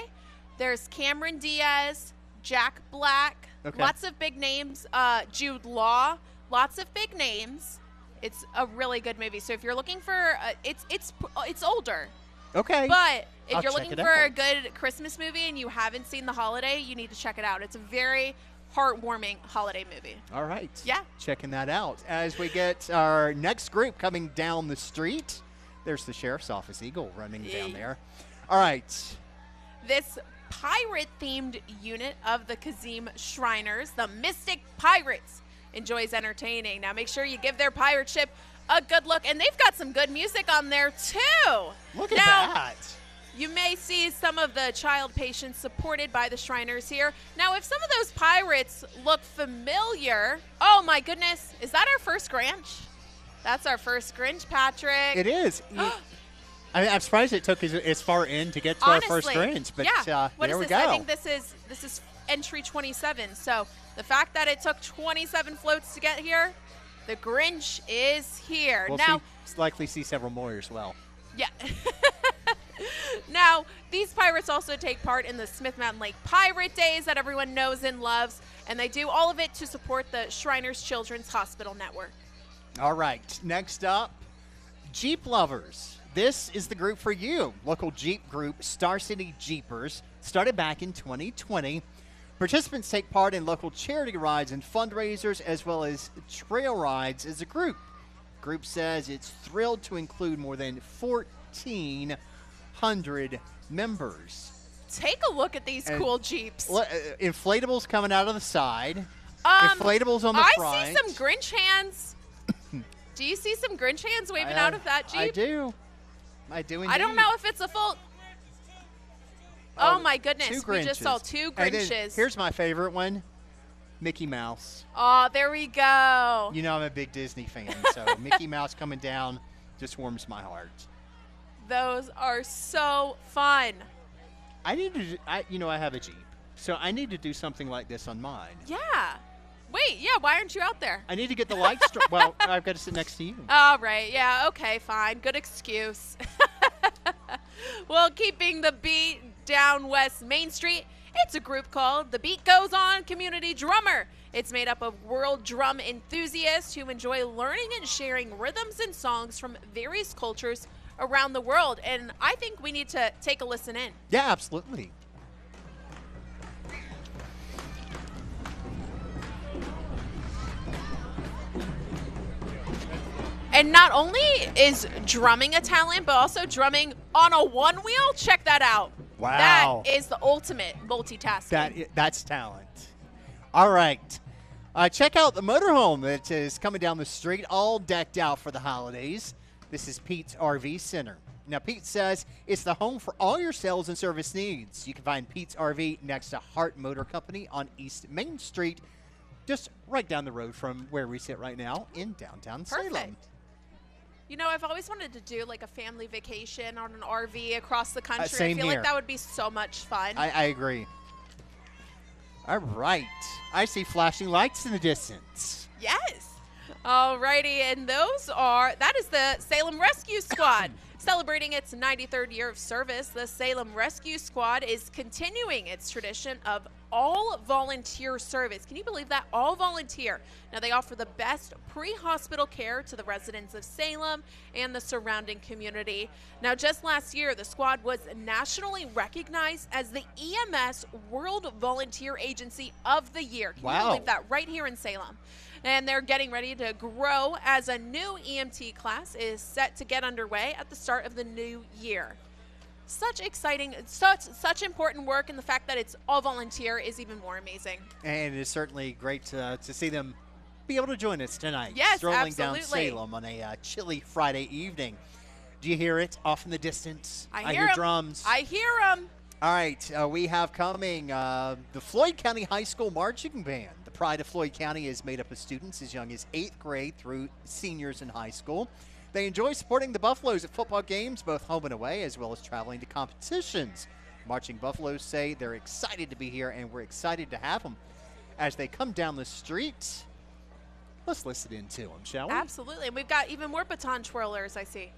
There's Cameron Diaz, Jack Black, lots of big names, Jude Law, lots of big names. It's a really good movie. So if you're looking for, it's older. Okay. But if you're check looking it for a out. good Christmas movie and you haven't seen The Holiday, you need to check it out. It's a very heartwarming holiday movie. All right. Yeah. Checking that out. As we get our next group coming down the street, there's the Sheriff's Office Eagle running down there. All right. This pirate-themed unit of the Kazim Shriners, the Mystic Pirates, enjoys entertaining. Now make sure you give their pirate ship a good look, and they've got some good music on there too. Look at that. You may see some of the child patients supported by the Shriners here. Now, if some of those pirates look familiar, oh my goodness, is that our first Grinch? That's our first Grinch, Patrick. It is. I mean, I'm surprised it took as far in to get to our first Grinch, but yeah. there we this? go. I think this is entry 27. So the fact that it took 27 floats to get here, the Grinch is here. We'll likely see several more as well. Yeah. Now, these pirates also take part in the Smith Mountain Lake Pirate Days that everyone knows and loves, and they do all of it to support the Shriners Children's Hospital Network. All right, next up, Jeep lovers. This is the group for you. Local Jeep group, Star City Jeepers, started back in 2020. Participants take part in local charity rides and fundraisers, as well as trail rides as a group. The group says it's thrilled to include more than 1,400 members. Take a look at these cool Jeeps. Inflatables coming out of the side. Inflatables on the front. I see some Grinch hands. Do you see some Grinch hands waving out of that Jeep? I do. I do indeed. I don't know if it's a full... Oh my goodness. Two We just saw Grinches. two And then Grinches. here's my favorite one. Mickey Mouse. Oh, there we go. You know I'm a big Disney fan, so Mickey Mouse coming down just warms my heart. Those are so fun. I have a Jeep, so I need to do something like this on mine. Yeah. Wait, yeah, why aren't you out there? I need to get the lights. Well, I've got to sit next to you. All right, yeah, okay, fine. Good excuse. Well, keeping the beat down West Main Street, it's a group called The Beat Goes On Community Drummer. It's made up of world drum enthusiasts who enjoy learning and sharing rhythms and songs from various cultures around the world. And I think we need to take a listen in. Yeah, absolutely. And not only is drumming a talent, but also drumming on a one wheel. Check that out. Wow. That is the ultimate multitasking. That's talent. All right. Check out the motorhome that is coming down the street, all decked out for the holidays. This is Pete's RV Center. Now, Pete says it's the home for all your sales and service needs. You can find Pete's RV next to Hart Motor Company on East Main Street, just right down the road from where we sit right now in downtown Salem. Perfect. You know, I've always wanted to do like a family vacation on an RV across the country. Same I feel here. like that would be so much fun. I agree. All right. I see flashing lights in the distance. Yes. Alrighty, and that is the Salem Rescue Squad. Celebrating its 93rd year of service, the Salem Rescue Squad is continuing its tradition of all volunteer service. Can you believe that? All volunteer. Now, they offer the best pre-hospital care to the residents of Salem and the surrounding community. Now, just last year, the squad was nationally recognized as the EMS World Volunteer Agency of the Year. Can you believe that? Right here in Salem. And they're getting ready to grow as a new EMT class is set to get underway at the start of the new year. Such exciting, such important work, and the fact that it's all volunteer is even more amazing. And it is certainly great to see them be able to join us tonight. Yes, strolling absolutely. down Salem on a chilly Friday evening. Do you hear it off in the distance? I hear 'em. drums. I hear them. All right, we have coming the Floyd County High School Marching Band. The pride of Floyd County is made up of students as young as 8th grade through seniors in high school. They enjoy supporting the Buffaloes at football games, both home and away, as well as traveling to competitions. Marching Buffaloes say they're excited to be here, and we're excited to have them as they come down the street. Let's listen in to them, shall we? Absolutely. And we've got even more baton twirlers, I see.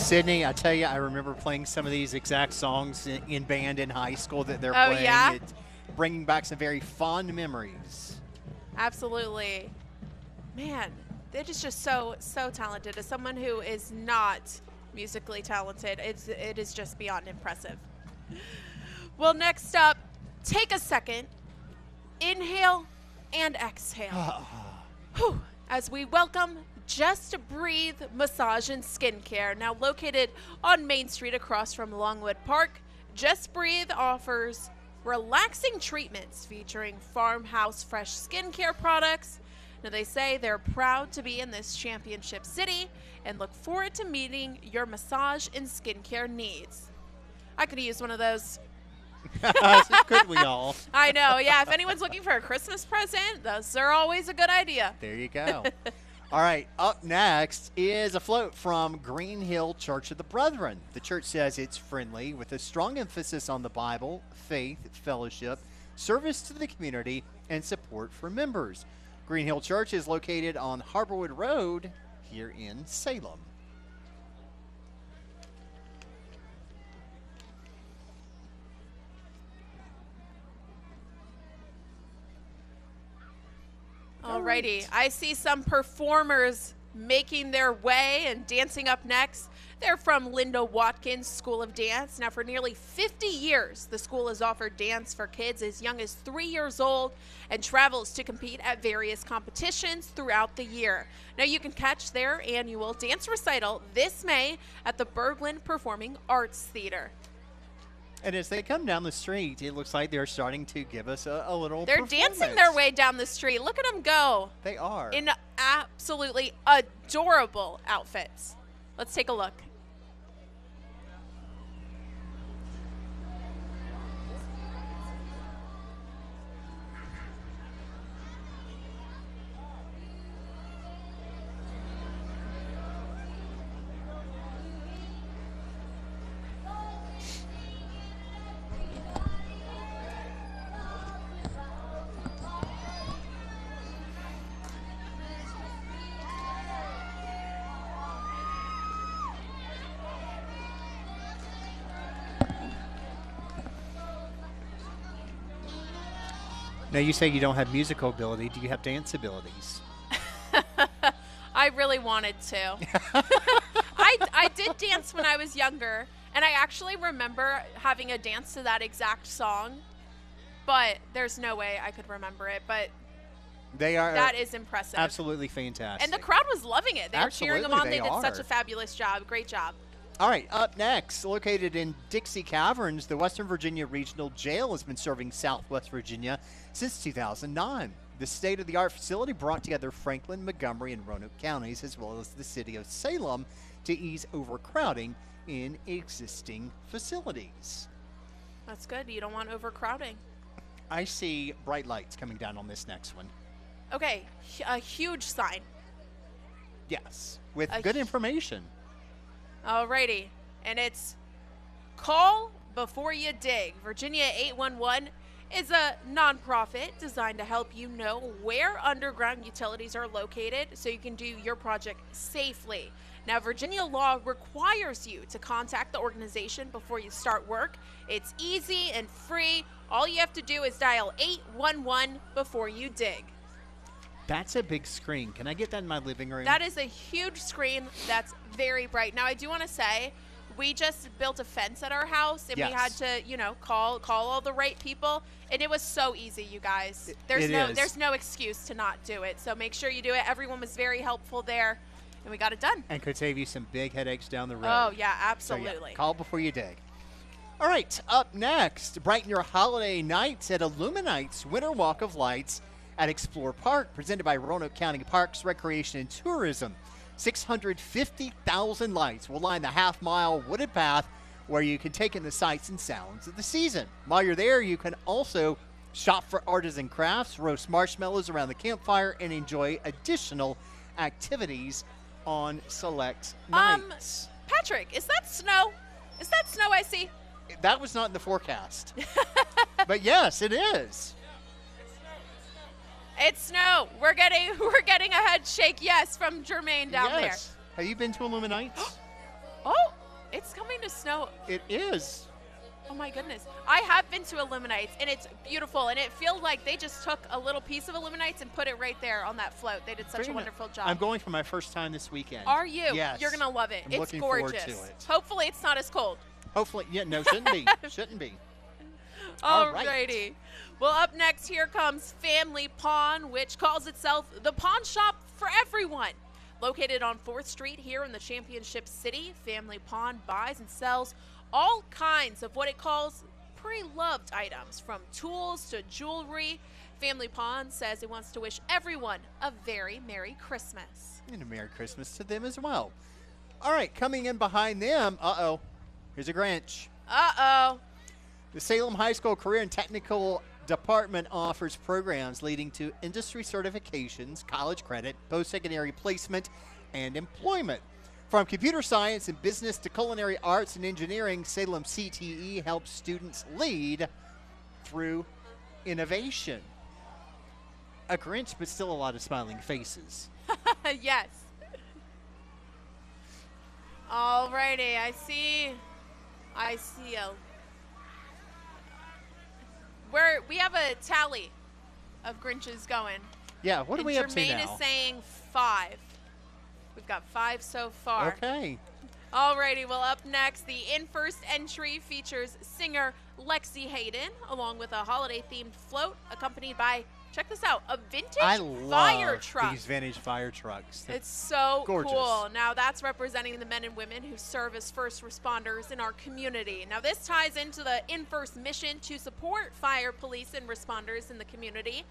Sydney, I tell you, I remember playing some of these exact songs in band in high school that they're playing. Yeah? It's bringing back some very fond memories. Absolutely. Man, they're just so talented. As someone who is not musically talented, it is just beyond impressive. Well, next up, take a second, inhale and exhale. Whew, as we welcome Just Breathe Massage and Skincare, now located on Main Street across from Longwood Park. Just Breathe offers relaxing treatments featuring farmhouse fresh skincare products. Now, they say they're proud to be in this championship city and look forward to meeting your massage and skincare needs. I could use one of those. Could we all? I know, yeah. If anyone's looking for a Christmas present, those are always a good idea. There you go. All right, up next is a float from Green Hill Church of the Brethren. The church says it's friendly with a strong emphasis on the Bible, faith, fellowship, service to the community, and support for members. Green Hill Church is located on Harborwood Road here in Salem. Alrighty, I see some performers making their way and dancing up next. They're from Linda Watkins School of Dance. Now, for nearly 50 years, the school has offered dance for kids as young as 3 years old and travels to compete at various competitions throughout the year. Now, you can catch their annual dance recital this May at the Berglund Performing Arts Theater. And as they come down the street, it looks like they're starting to give us a little They're performance. dancing their way down the street. Look at them go. They are. In absolutely adorable outfits. Let's take a look. Now, you say you don't have musical ability. Do you have dance abilities? I really wanted to. I did dance when I was younger, and I actually remember having a dance to that exact song, but there's no way I could remember it. But that is impressive. Absolutely fantastic. And the crowd was loving it. They were cheering them on. They did such a fabulous job. Great job. All right, up next, located in Dixie Caverns, the Western Virginia Regional Jail has been serving Southwest Virginia since 2009. The state-of-the-art facility brought together Franklin, Montgomery, and Roanoke counties, as well as the city of Salem, to ease overcrowding in existing facilities. That's good. You don't want overcrowding. I see bright lights coming down on this next one. Okay, a huge sign. Yes, with good information. Alrighty, and it's Call Before You Dig. Virginia 811 is a nonprofit designed to help you know where underground utilities are located so you can do your project safely. Now, Virginia law requires you to contact the organization before you start work. It's easy and free. All you have to do is dial 811 before you dig. That's a big screen. Can I get that in my living room? That is a huge screen that's very bright. Now, I do want to say, we just built a fence at our house, and we had to, call all the right people, and it was so easy, you guys. There's no excuse to not do it. So make sure you do it. Everyone was very helpful there, and we got it done. And could save you some big headaches down the road. Oh, yeah, absolutely. So, call before you dig. All right, up next, brighten your holiday nights at Illuminite's Winter Walk of Lights at Explore Park, presented by Roanoke County Parks, Recreation, and Tourism. 650,000 lights will line the half-mile wooded path where you can take in the sights and sounds of the season. While you're there, you can also shop for artisan crafts, roast marshmallows around the campfire, and enjoy additional activities on select nights. Patrick, is that snow? Is that snow I see? That was not in the forecast. But yes, it is. It's snow. We're getting a head shake, yes, from Jermaine down there. Have you been to Illuminite? Oh, It's coming to snow. It is. Oh my goodness. I have been to Illuminates, and it's beautiful, and it feels like they just took a little piece of Illuminates and put it right there on that float. They did such a wonderful job. I'm going for my first time this weekend. Are you? Yes. You're going to love it. I'm It's looking gorgeous. forward to it. Hopefully it's not as cold. Hopefully, yeah, no, shouldn't be. Shouldn't be. All right. Alrighty. Well, up next, here comes Family Pawn, which calls itself the pawn shop for everyone. Located on 4th Street here in the Championship City, Family Pawn buys and sells all kinds of what it calls pre-loved items, from tools to jewelry. Family Pawn says it wants to wish everyone a very Merry Christmas. And a Merry Christmas to them as well. All right, coming in behind them, here's a Grinch. The Salem High School Career and Technical Department offers programs leading to industry certifications, college credit, post-secondary placement, and employment. From computer science and business to culinary arts and engineering, Salem CTE helps students lead through innovation. A Grinch, but still a lot of smiling faces. Yes. Alrighty, I see we have a tally of Grinches going. Yeah, what are we up to now? Jermaine is saying 5. We've got 5 so far. Okay. Alrighty, well, up next, the in-first entry features singer Lexi Hayden, along with a holiday-themed float, accompanied by, check this out, a vintage fire truck. These vintage fire trucks. It's so gorgeous. cool. Now, that's representing the men and women who serve as first responders in our community. Now, this ties into the in-first mission to support fire, police, and responders in the community.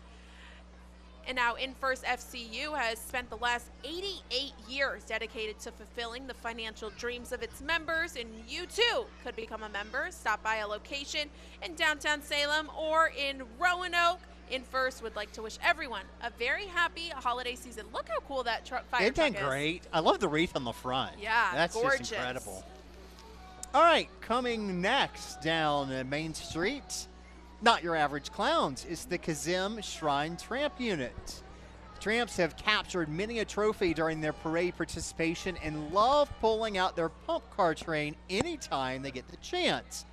And now In-First FCU has spent the last 88 years dedicated to fulfilling the financial dreams of its members, and you too could become a member. Stop by a location in downtown Salem or in Roanoke. In-First would like to wish everyone a very happy holiday season. Look how cool that fire truck is. Isn't that great? I love the wreath on the front. Yeah, that's gorgeous. just incredible. All right, coming next down Main Street, not your average clowns. It's the Kazim Shrine Tramp Unit. Tramps have captured many a trophy during their parade participation and love pulling out their pump car train anytime they get the chance.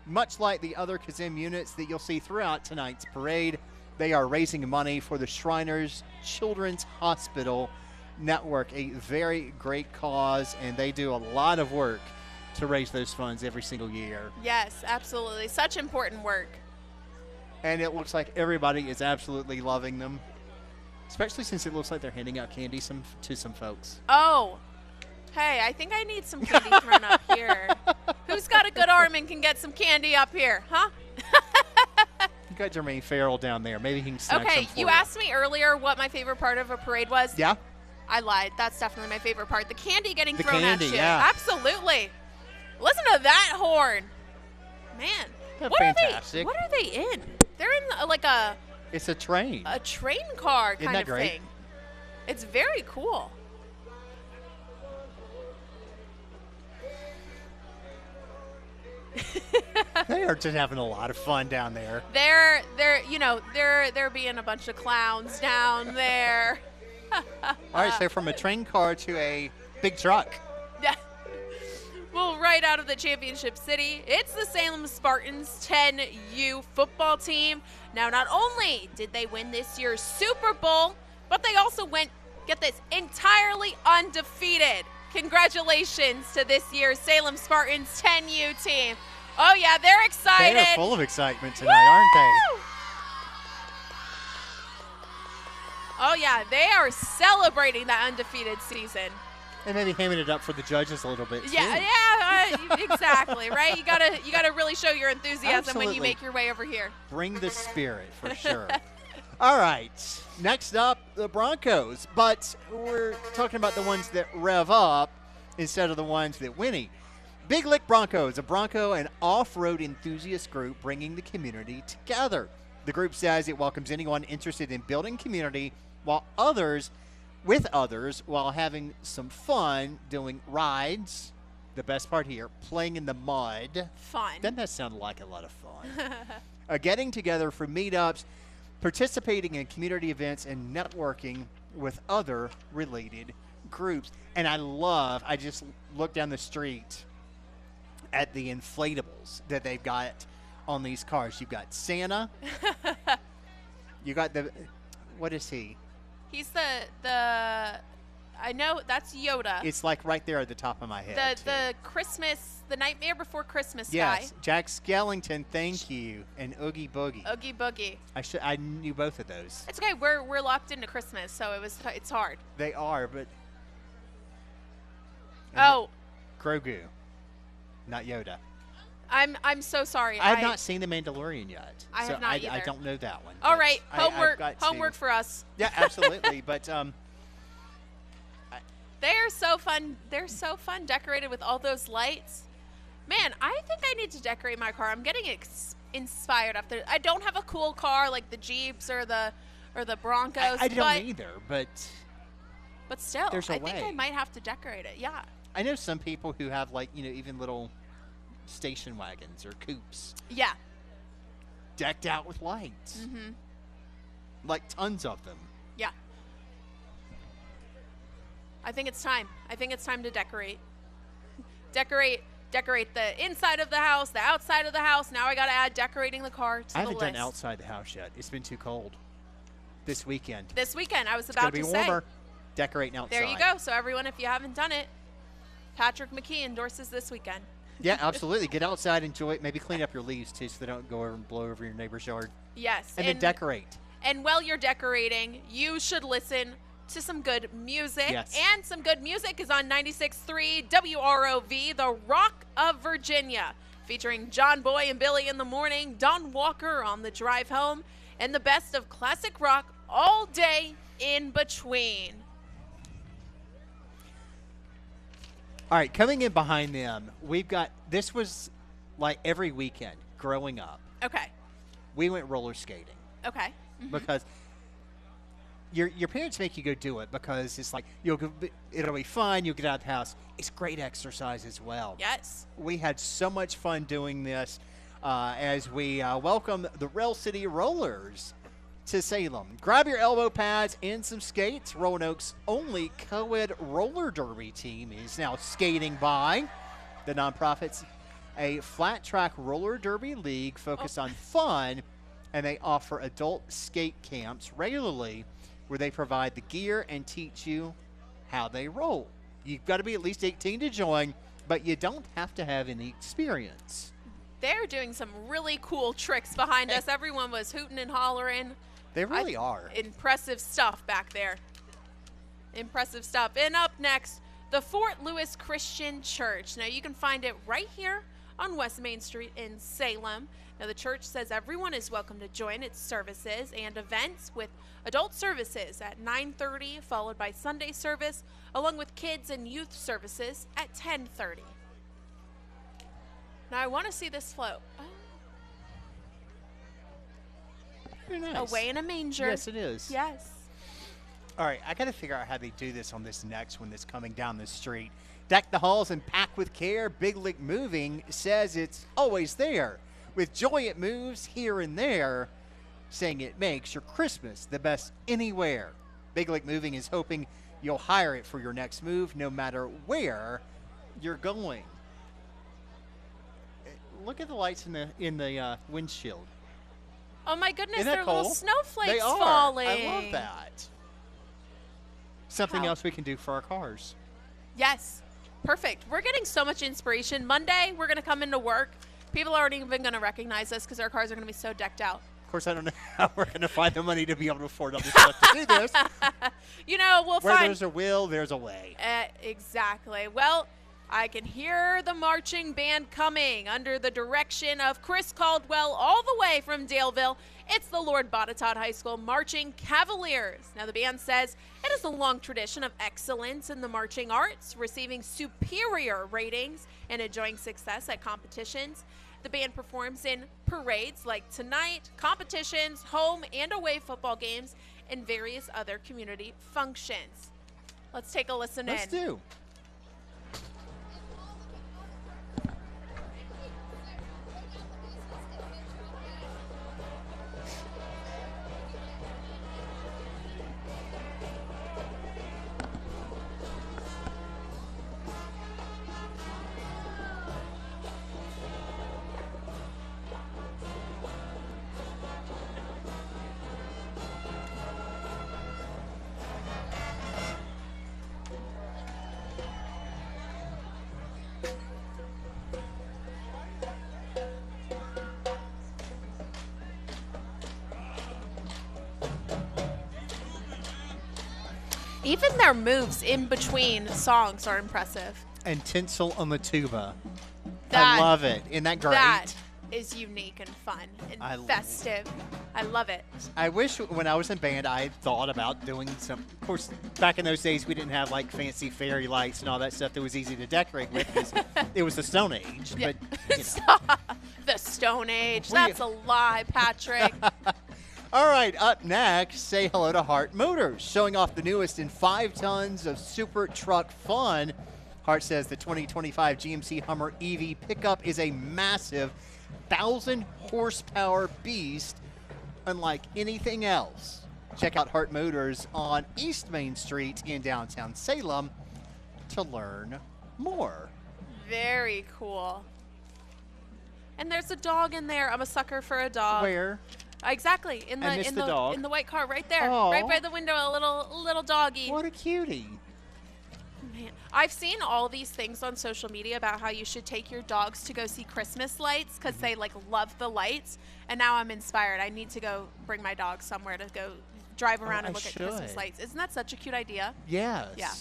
Much like the other Kazim units that you'll see throughout tonight's parade, they are raising money for the Shriners Children's Hospital Network, a very great cause, and they do a lot of work to raise those funds every single year. Yes, absolutely. Such important work. And it looks like everybody is absolutely loving them, especially since it looks like they're handing out candy to some folks. Oh, hey, I think I need some candy thrown up here. Who's got a good arm and can get some candy up here, huh? You got Jermaine Farrell down there. Maybe he can snack some Okay, for you asked me earlier what my favorite part of a parade was. Yeah? I lied. That's definitely my favorite part. The candy getting The thrown candy, at you. yeah. Absolutely. Listen to that horn. Man. They're What fantastic. What are they in? They're in like a It's a train. train car Isn't kind that of great? thing. It's very cool. They are just having a lot of fun down there. They're being a bunch of clowns down there. All right, so from a train car to a big truck. Yeah. Well, right out of the Championship City, it's the Salem Spartans 10U football team. Now, not only did they win this year's Super Bowl, but they also went, get this, entirely undefeated. Congratulations to this year's Salem Spartans 10U team. Oh, yeah, they're excited. They are full of excitement tonight, aren't they? Oh, yeah, they are celebrating that undefeated season. And maybe hamming it up for the judges a little bit, too. Exactly, right? You gotta really show your enthusiasm when you Absolutely. make your way over here. Bring the spirit, for sure. All right, next up, the Broncos. But we're talking about the ones that rev up instead of the ones that whinny. Big Lick Broncos, a Bronco and off-road enthusiast group bringing the community together. The group says it welcomes anyone interested in building community while having some fun doing rides. The best part here, playing in the mud. Fun. Doesn't that sound like a lot of fun? Getting together for meetups, participating in community events, and networking with other related groups. And I just looked down the street at the inflatables that they've got on these cars. You've got Santa. You got what is he? He's I know that's Yoda. It's like right there at the top of my head. The Nightmare Before Christmas guy. Yes, Jack Skellington, thank you, and Oogie Boogie. Oogie Boogie. I knew both of those. It's okay. We're locked into Christmas, so it's hard. They are, but Grogu, not Yoda. I'm so sorry. I have not seen The Mandalorian yet. I have not either. I don't know that one. All right, I've homework for us. Yeah, absolutely. But they're so fun. They're so fun, decorated with all those lights. Man, I think I need to decorate my car. I'm getting inspired after. I don't have a cool car like the Jeeps or the Broncos. I don't either, but still, there's a I think way. I might have to decorate it. Yeah. I know some people who have even little station wagons or coupes. Yeah. Decked out with lights. Mm-hmm. Like tons of them. Yeah. I think it's time. I think it's time to decorate. Decorate the inside of the house, the outside of the house. Now I got to add decorating the car to the list. I haven't done outside the house yet. It's been too cold. This weekend. I was about to say. It's going to be warmer. Decorating outside. There you go. So everyone, if you haven't done it, Patrick McKee endorses this weekend. Yeah, absolutely. Get outside, enjoy it. Maybe clean up your leaves, too, so they don't go over and blow over your neighbor's yard. Yes. And then decorate. And while you're decorating, you should listen to some good music. Yes. And some good music is on 96.3 WROV, The Rock of Virginia, featuring John Boy and Billy in the morning, Don Walker on the drive home, and the best of classic rock all day in between. All right, coming in behind them, we've got – this was like every weekend growing up. Okay. We went roller skating. Okay. Mm-hmm. Because your parents make you go do it because it's like it'll be fun. You'll get out of the house. It's great exercise as well. Yes. We had so much fun doing this as we welcome the Rail City Rollers to Salem. Grab your elbow pads and some skates. Roanoke's only co-ed roller derby team is now skating by. The nonprofit's a flat track roller derby league focused on fun, and they offer adult skate camps regularly where they provide the gear and teach you how they roll. You've got to be at least 18 to join, but you don't have to have any experience. They're doing some really cool tricks behind us. Everyone was hooting and hollering. They really are. Impressive stuff back there. Impressive stuff. And up next, the Fort Lewis Christian Church. Now, you can find it right here on West Main Street in Salem. Now, the church says everyone is welcome to join its services and events with adult services at 9:30, followed by Sunday service, along with kids and youth services at 10:30. Now, I want to see this float. Oh. Very nice. Away in a manger. Yes, it is. Yes. All right, I got to figure out how they do this on this next one that's coming down the street. Deck the halls and pack with care. Big Lick Moving says it's always there. With joy it moves here and there, saying it makes your Christmas the best anywhere. Big Lick Moving is hoping you'll hire it for your next move no matter where you're going. Look at the lights in the windshield. Oh my goodness, Isn't that they're cool? little snowflakes They are. falling. I love that. Something else we can do for our cars. Yes. Perfect. We're getting so much inspiration. Monday, we're going to come into work. People aren't even going to recognize us because our cars are going to be so decked out. Of course, I don't know how we're going to find the money to be able to afford all this stuff to do this. You know, we'll Where find. there's a will, there's a way. Exactly. Well, I can hear the marching band coming under the direction of Chris Caldwell all the way from Daleville. It's the Lord Botetourt High School Marching Cavaliers. Now, the band says it is a long tradition of excellence in the marching arts, receiving superior ratings and enjoying success at competitions. The band performs in parades like tonight, competitions, home and away football games, and various other community functions. Let's take a listen in. Let's do. Even their moves in between songs are impressive. And tinsel on the tuba. That- I love it. Isn't that great? That is unique and fun and I- festive. I love it. I wish when I was in band I thought about doing some. Of course, back in those days we didn't have like fancy fairy lights and all that stuff that was easy to decorate with because it was the Stone Age. Yeah. But you know. The Stone Age. We- That's a lie, Patrick. All right, up next, say hello to Hart Motors, showing off the newest in 5 tons of super truck fun. Hart says the 2025 GMC Hummer EV pickup is a massive 1,000 horsepower beast unlike anything else. Check out Hart Motors on East Main Street in downtown Salem to learn more. Very cool. And there's a dog in there. I'm a sucker for a dog. Where? Exactly. In I the missed in the dog. in the white car right there. Aw. Right by the window, a little doggy. What a cutie. Man, I've seen all these things on social media about how you should take your dogs to go see Christmas lights because they like love the lights. And now I'm inspired. I need to go bring my dog somewhere to go drive around I and look at Christmas should. lights. Isn't that such a cute idea? Yes. Yeah.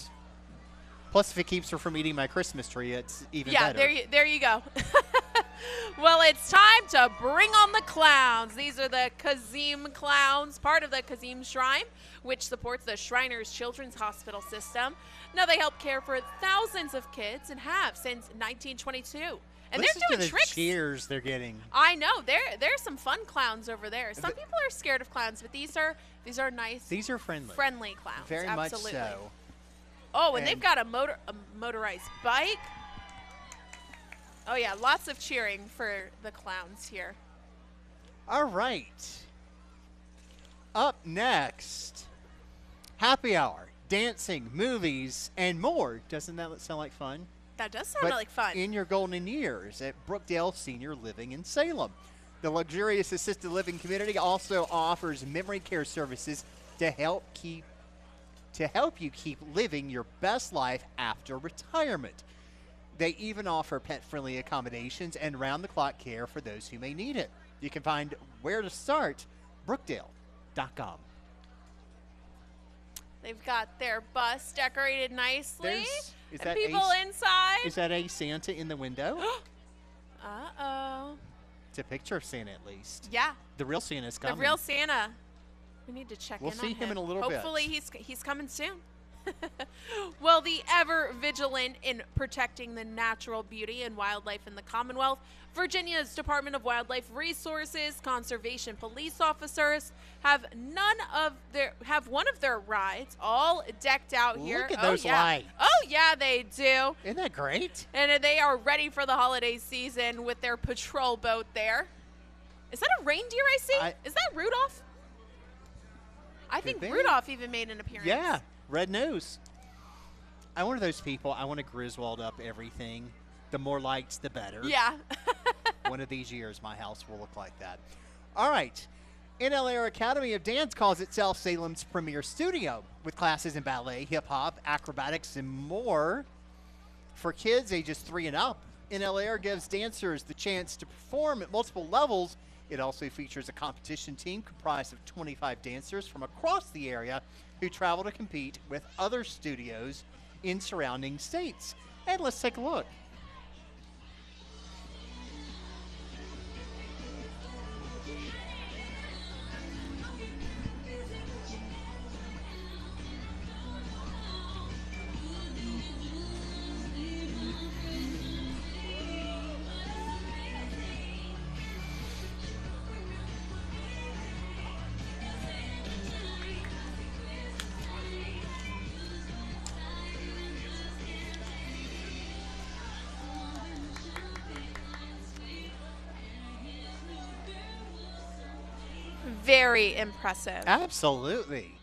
Plus, if it keeps her from eating my Christmas tree, it's even Yeah, better. there you go. Well, it's time to bring on the clowns. These are the Kazim clowns, part of the Kazim Shrine, which supports the Shriners Children's Hospital system. Now, they help care for thousands of kids and have since 1922. And Listen they're to doing the tricks. cheers they're getting. I know. There's some fun clowns over there. Some people are scared of clowns, but these are nice, These are friendly. friendly clowns. Very Absolutely. much so. Oh, and they've And- got a motorized bike. Oh yeah, lots of cheering for the clowns here. All right. Up next, happy hour, dancing, movies, and more. Doesn't that sound like fun? That does sound But like fun. in your golden years at Brookdale Senior Living in Salem. The luxurious assisted living community also offers memory care services to help you keep living your best life after retirement. They even offer pet-friendly accommodations and round-the-clock care for those who may need it. You can find where to start, brookdale.com. They've got their bus decorated nicely. Is and that people inside. Is that a Santa in the window? Uh-oh. It's a picture of Santa at least. Yeah, The real Santa's the coming. real Santa. We need to check We'll in see on him in a little bit. Hopefully he's coming soon. Well, the ever vigilant in protecting the natural beauty and wildlife in the Commonwealth, Virginia's Department of Wildlife Resources Conservation police officers have one of their rides all decked out here. Look at those oh, yeah. lights. Oh yeah, they do. Isn't that great? And they are ready for the holiday season with their patrol boat there. Is that a reindeer I see? Is that Rudolph? I think be. Rudolph even made an appearance. Yeah, red nose. I'm one of those people. I want to Griswold up everything. The more lights, the better. Yeah. One of these years, my house will look like that. All right. NLR Academy of Dance calls itself Salem's premier studio with classes in ballet, hip-hop, acrobatics, and more. For kids ages 3 and up, NLR gives dancers the chance to perform at multiple levels. It also features a competition team comprised of 25 dancers from across the area who travel to compete with other studios in surrounding states. And let's take a look. Very impressive. Absolutely.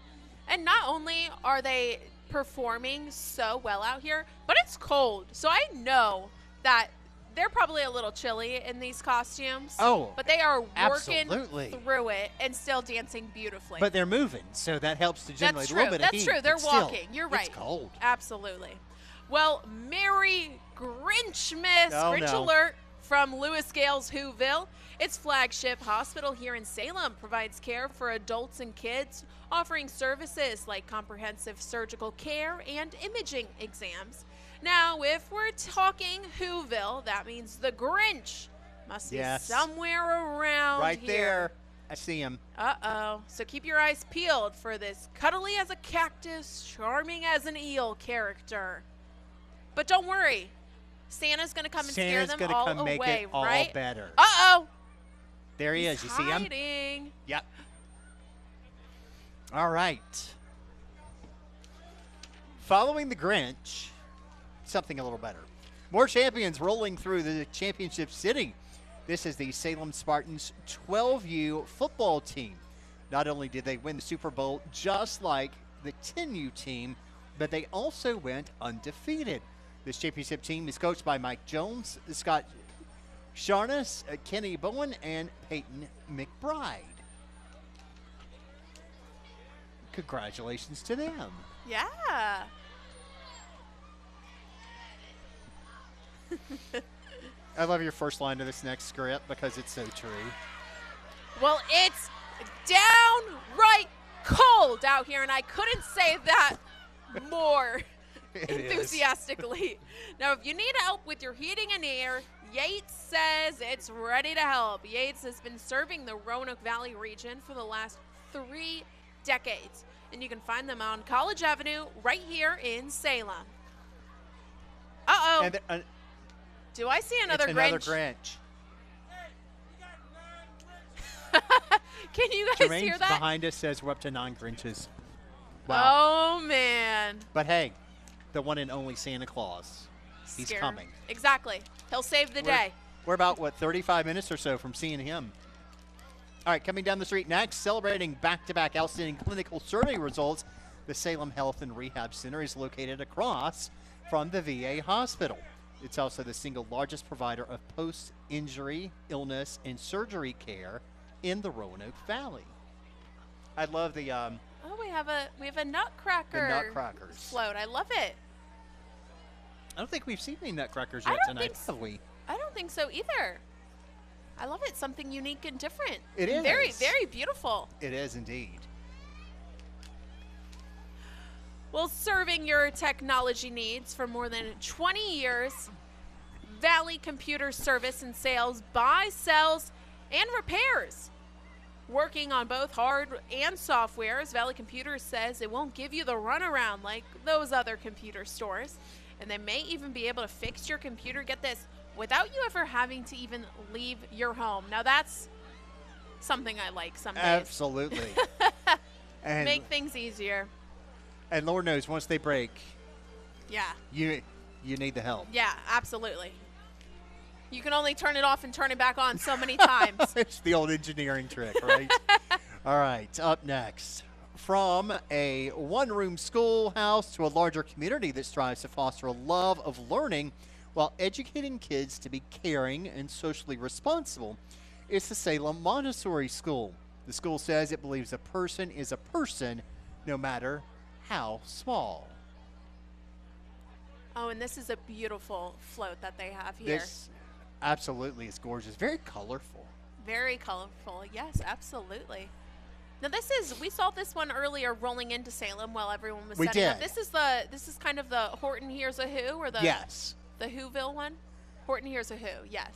And not only are they performing so well out here, but it's cold. So I know that they're probably a little chilly in these costumes. Oh, but they are working absolutely. through it and still dancing beautifully. But they're moving, so that helps to generate That's a true. little bit of That's heat. true. They're but still, walking. You're right. It's cold. Absolutely. Well, Merry Grinchmas, Oh, Grinch no. alert from Lewis Gales Whoville. Its flagship hospital here in Salem provides care for adults and kids, offering services like comprehensive surgical care and imaging exams. Now, if we're talking Whoville, that means the Grinch must be somewhere around right here. there. I see him. Uh-oh. So keep your eyes peeled for this cuddly as a cactus, charming as an eel character. But don't worry. Santa's going to come and scare them all away, make it all right? better. Uh-oh. There he is. You see him? Hiding. Yep. All right. Following the Grinch, something a little better. More champions rolling through the championship city. This is the Salem Spartans 12U football team. Not only did they win the Super Bowl just like the 10U team, but they also went undefeated. This championship team is coached by Mike Jones, Scott Sharness, Kenny Bowen, and Peyton McBride. Congratulations to them. Yeah. I love your first line of this next script because it's so true. Well, it's downright cold out here, and I couldn't say that more enthusiastically. Now, if you need help with your heating and air, Yates says it's ready to help. Yates has been serving the Roanoke Valley region for the last 3 decades, and you can find them on College Avenue right here in Salem. Uh-oh. And, do I see another it's Grinch? Another Grinch. Can you guys Jermaine hear that? behind us says we're up to 9 Grinches. Wow. Oh, man. But hey, the one and only Santa Claus. He's Scare. coming. Exactly. He'll save the day. We're about, 35 minutes or so from seeing him. All right, coming down the street next, celebrating back-to-back outstanding clinical survey results, the Salem Health and Rehab Center is located across from the VA hospital. It's also the single largest provider of post-injury, illness, and surgery care in the Roanoke Valley. I love the Oh, we have a nutcracker. the nutcrackers. Float. I love it. I don't think we've seen any nutcrackers I yet don't tonight, think have we? I don't think so either. I love it. Something unique and different. It is. Very, very beautiful. It is indeed. Well, serving your technology needs for more than 20 years, Valley Computer Service and Sales buys, sells, and repairs. Working on both hard and softwares, Valley Computers says it won't give you the runaround like those other computer stores. And they may even be able to fix your computer, get this, without you ever having to even leave your home. Now that's something I like some days. Absolutely. and, Make things easier. and Lord knows, once they break, Yeah. you need the help. Yeah, absolutely. You can only turn it off and turn it back on so many times. It's the old engineering trick, right? All right, up next. From a one-room schoolhouse to a larger community that strives to foster a love of learning while educating kids to be caring and socially responsible, it's the Salem Montessori School. The school says it believes a person is a person no matter how small. Oh, and this is a beautiful float that they have here. This absolutely is gorgeous. Very colorful. Very colorful. Yes, absolutely. Now we saw this one earlier rolling into Salem while everyone was We setting up. did. This is kind of the Horton Hears a Who, or the Yes. the Whoville one. Horton Hears a Who. Yes.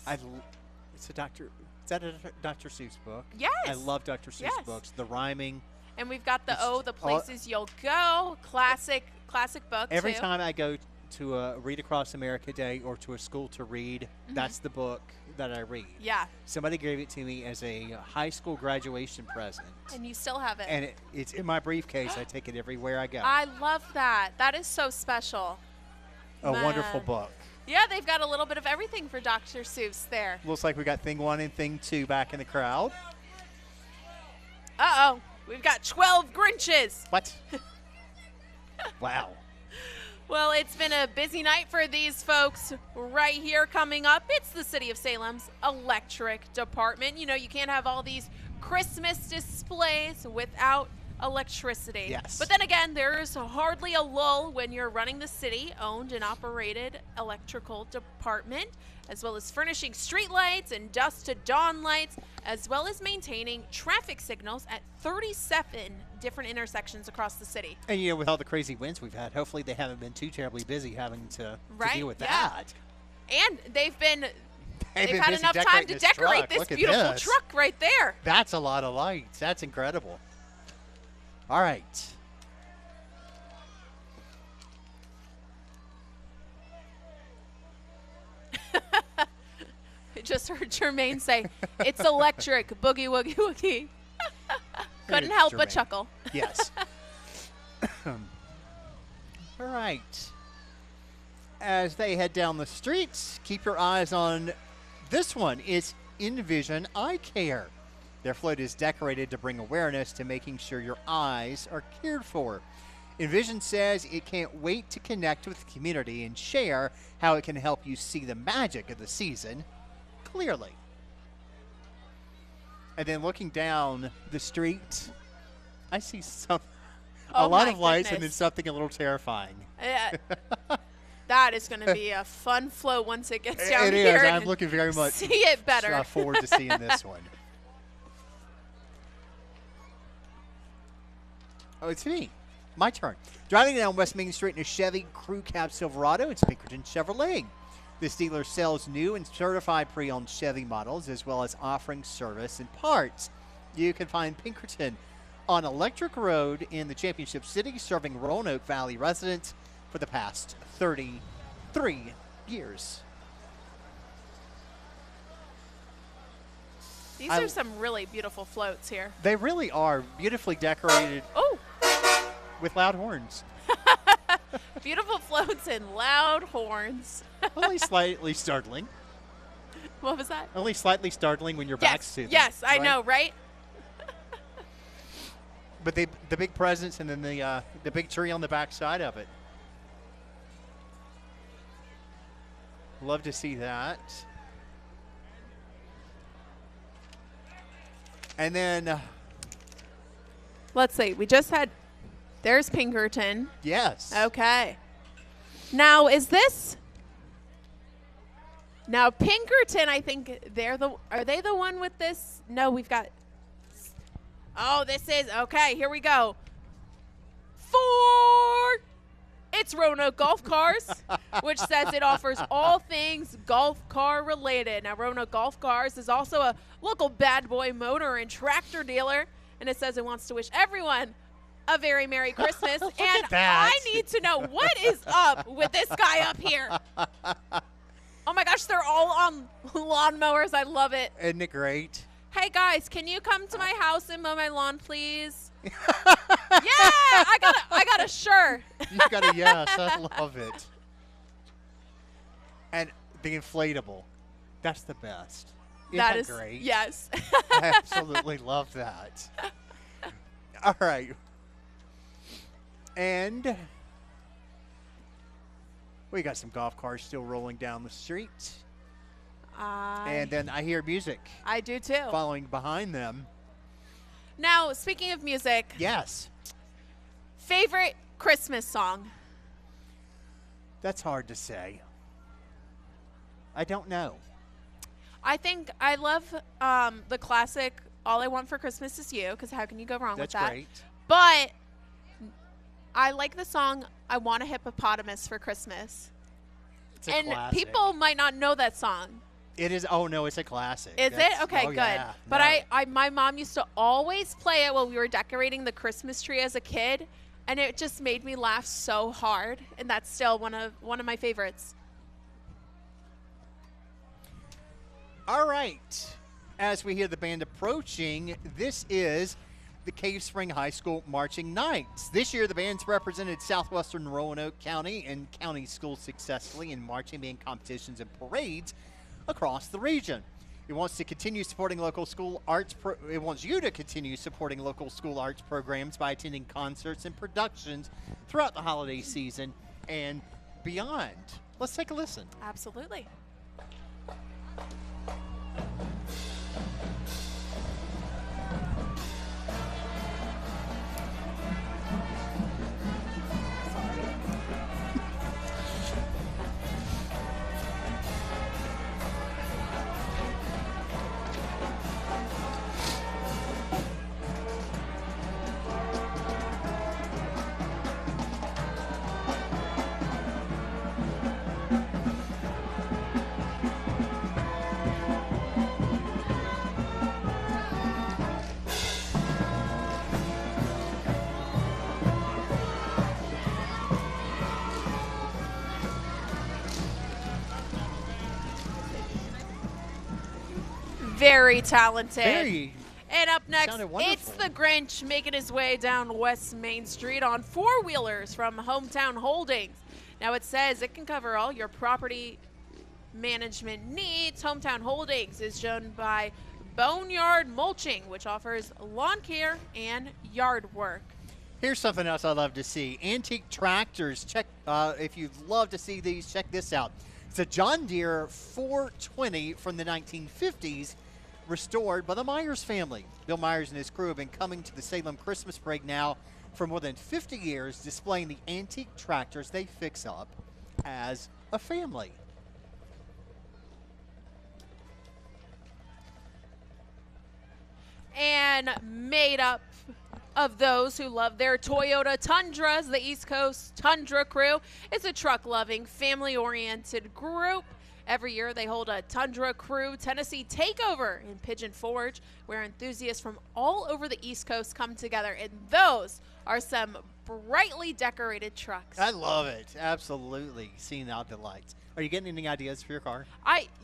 It's a Dr. Is that a Dr. Seuss book? Yes. I love Dr. Seuss Yes. books. The rhyming. And we've got the It's the places you'll go. Classic book Every too. time I go to a Read Across America Day or to a school to read, that's the book that I read. Yeah. Somebody gave it to me as a high school graduation present. And you still have it. And it's in my briefcase. I take it everywhere I go. I love that. That is so special. A wonderful Man. book. Yeah, they've got a little bit of everything for Dr. Seuss there. Looks like we got thing 1 and thing 2 back in the crowd. Uh-oh. We've got 12 Grinches. What? Wow. Well, it's been a busy night for these folks. Right here coming up, it's the City of Salem's electric department. You know, you can't have all these Christmas displays without electricity. Yes. But then again, there's hardly a lull when you're running the city-owned and operated electrical department, as well as furnishing streetlights and dusk-to-dawn lights, as well as maintaining traffic signals at 37 different intersections across the city. And, with all the crazy winds we've had, hopefully they haven't been too terribly busy having to deal with Yeah. that. And they've been had busy enough time decorating to this decorate truck. this Look at beautiful this. truck right there. That's a lot of lights. That's incredible. All right. I just heard Jermaine say, "It's electric, boogie woogie woogie." Couldn't help but Jermaine. chuckle. Yes. All right. As they head down the streets, keep your eyes on this one. It's Envision Eye Care. Their float is decorated to bring awareness to making sure your eyes are cared for. Envision says it can't wait to connect with the community and share how it can help you see the magic of the season clearly. And then looking down the street, I see a lot my of lights and then goodness. something a little terrifying. That is going to be a fun float once it gets down It here. is. and I'm looking very much see it better. forward to seeing this one. Oh, it's me. My turn. Driving down West Main Street in a Chevy Crew Cab Silverado, it's Pinkerton Chevrolet. This dealer sells new and certified pre-owned Chevy models, as well as offering service and parts. You can find Pinkerton on Electric Road in the Championship City, serving Roanoke Valley residents for the past 33 years. These are some really beautiful floats here. They really are beautifully decorated Oh, with loud horns. beautiful floats and loud horns. Only slightly startling. What was that? Only slightly startling when your back's Yes, to them. yes, I right? know, right? But the big presents and then the big tree on the back side of it. Love to see that. And then, Let's see. We just had. There's Pinkerton. yes. Okay. Now, is this? Now, Pinkerton, I think are they the one with this? No, we've got. Oh, this is, okay, here we go. It's Roanoke Golf Cars, which says it offers all things golf car related. Now, Roanoke Golf Cars is also a local bad boy motor and tractor dealer, and it says it wants to wish everyone a very Merry Christmas. Look and at that. I need to know what is up with this guy up here. Oh my gosh, they're all on lawnmowers. I love it. Isn't it great? Hey guys, can you come to my house and mow my lawn, please? Yeah, I got a sure. You got a yes. I love it. And the inflatable. That's the best. Isn't That that is great? yes. I absolutely love that. All right. And we got some golf cars still rolling down the street. And then I hear music I do too. following behind them. Now, speaking of music, Yes. favorite Christmas song? That's hard to say. I don't know. I think I love the classic "All I Want for Christmas Is You" because how can you go wrong That's with that? great. But I like the song "I Want a Hippopotamus for Christmas," It's a and classic. people might not know that song. It is. Oh no, it's a classic. Is That's- it? Okay, oh, good. yeah. But No. I my mom used to always play it while we were decorating the Christmas tree as a kid, and it just made me laugh so hard, and that's still one of my favorites. All right. As we hear the band approaching, this is the Cave Spring High School Marching Knights. This year, the band's represented southwestern Roanoke County and county schools successfully in marching band competitions and parades across the region. It wants to continue supporting local school arts. It wants you to continue supporting local school arts programs by attending concerts and productions throughout the holiday season and beyond. Let's take a listen. Absolutely. very talented. Very. And up next, Sounded wonderful. it's the Grinch making his way down West Main Street on four-wheelers from Hometown Holdings. Now it says it can cover all your property management needs. Hometown Holdings is shown by Boneyard Mulching, which offers lawn care and yard work. Here's something else I love to see. Antique tractors. Check if you'd love to see these, check this out. It's a John Deere 420 from the 1950s, restored by the Myers family. Bill Myers and his crew have been coming to the Salem Christmas Parade now for more than 50 years, displaying the antique tractors they fix up as a family. And made up of those who love their Toyota Tundras, the East Coast Tundra Crew is a truck-loving, family-oriented group. Every year they hold a Tundra Crew Tennessee Takeover in Pigeon Forge, where enthusiasts from all over the East Coast come together, and those are some brightly decorated trucks. I love it. Absolutely. Seeing out the lights. Are you getting any ideas for your car?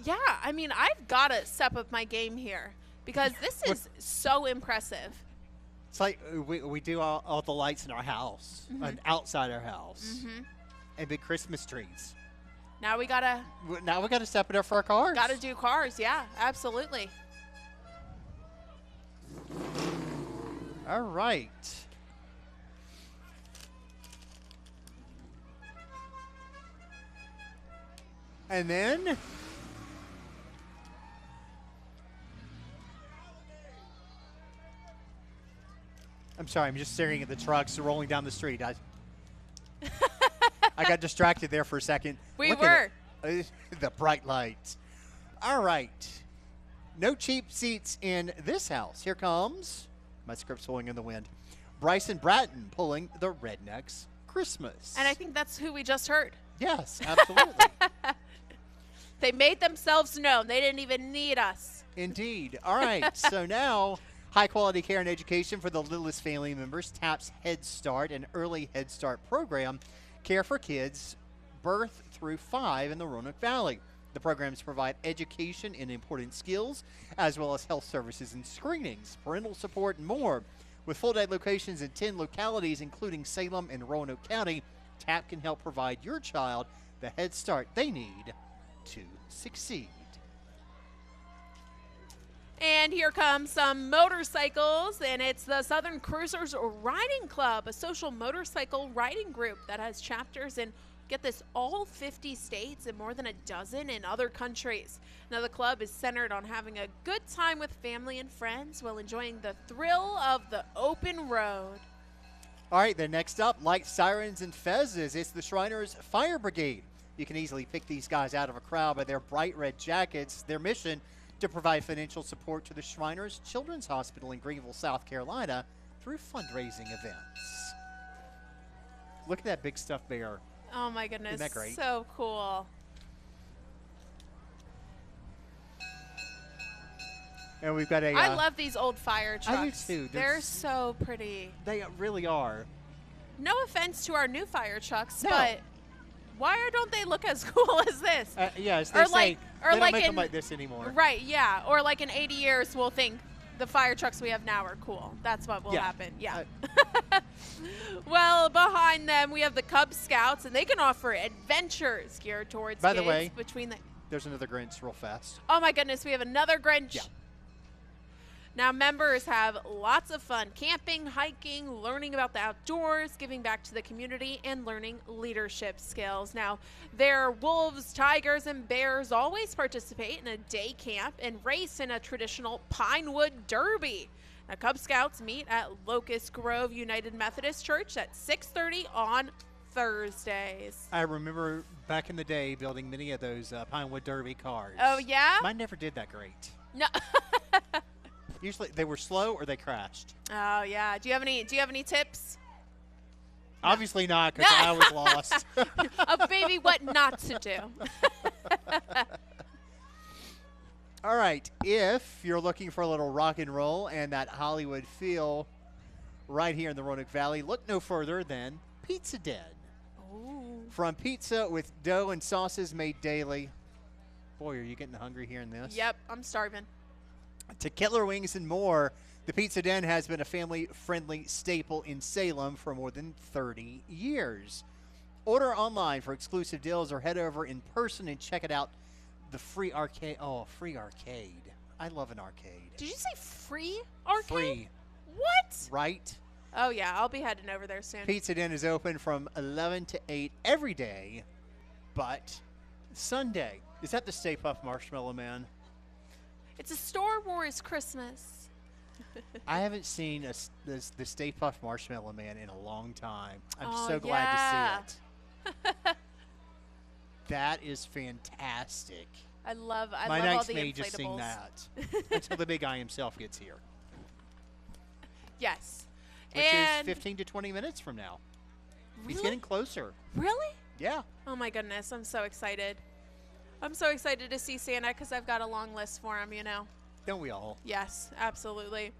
Yeah, I mean, I've got to step up my game here because this is so impressive. It's like we do all the lights in our house and outside our house and big Christmas trees. Now we gotta step it up for our cars. Gotta do cars, yeah, absolutely. All right. And then I'm sorry, I'm just staring at the trucks rolling down the street. I got distracted there for a second. We Look were. at the bright lights. All right. No cheap seats in this house. Here comes, my script's blowing in the wind, Bryson Bratton pulling the Rednecks Christmas. And I think that's who we just heard. Yes, absolutely. They made themselves known. They didn't even need us. Indeed. All right. So now, high-quality care and education for the littlest family members. TAP's Head Start, an early Head Start program, care for kids birth through 5 in the Roanoke Valley. The programs provide education in important skills, as well as health services and screenings, parental support, and more. With full-day locations in 10 localities, including Salem and Roanoke County, TAP can help provide your child the Head Start they need to succeed. And here come some motorcycles, and it's the Southern Cruisers Riding Club, a social motorcycle riding group that has chapters in, get this, all 50 states and more than a dozen in other countries. Now, the club is centered on having a good time with family and friends while enjoying the thrill of the open road. All right, then next up, lights, sirens, and fezzes. It's the Shriners Fire Brigade. You can easily pick these guys out of a crowd by their bright red jackets. Their mission, to provide financial support to the Shriners Children's Hospital in Greenville, South Carolina through fundraising events. Look at that big stuffed bear. Oh my goodness, Isn't that great? So cool. And we've got a... I love these old fire trucks. I do too. They're so pretty. They really are. No offense to our new fire trucks, No. but why don't they look as cool as this? Yes, Or they like- say or they don't like make them in- like this anymore. Right, yeah. Or like in 80 years, we'll think the fire trucks we have now are cool. That's what will Yeah. happen. Yeah. Well, behind them, we have the Cub Scouts, and they can offer adventures geared towards By the kids way- between the... There's another Grinch real fast. Oh, my goodness, we have another Grinch. Yeah. Now, members have lots of fun camping, hiking, learning about the outdoors, giving back to the community, and learning leadership skills. Now, their wolves, tigers, and bears always participate in a day camp and race in a traditional Pinewood Derby. Now, Cub Scouts meet at Locust Grove United Methodist Church at 6:30 on Thursdays. I remember back in the day building many of those Pinewood Derby cars. Oh, yeah? Mine never did that great. No. Usually they were slow or they crashed. Oh, yeah. Do you have any tips? Obviously not, because I was lost. Of baby what not to do. All right, if you're looking for a little rock and roll and that Hollywood feel right here in the Roanoke Valley, look no further than Pizza Den. Ooh. From pizza with dough and sauces made daily. Boy, are you getting hungry hearing this. Yep, I'm starving. To killer wings and more, the Pizza Den has been a family-friendly staple in Salem for more than 30 years. Order online for exclusive deals or head over in person and check it out. The free arcade. Oh, free arcade. I love an arcade. Did you say free arcade? Free. What? Right? Oh, yeah. I'll be heading over there soon. Pizza Den is open from 11 to 8 every day, but Sunday. Is that the Stay Puft Marshmallow Man? It's a Star Wars Christmas. I haven't seen the Stay Puft Marshmallow Man in a long time. I'm Oh, so glad yeah. to see it. That is fantastic. I love My all nights the may inflatables. just sing that until the big guy himself gets here, Yes. which and is 15 to 20 minutes from now. He's Really? getting closer. Really? Yeah. Oh my goodness, I'm so excited. I'm so excited to see Santa because I've got a long list for him, you know. Don't we all? Yes, absolutely.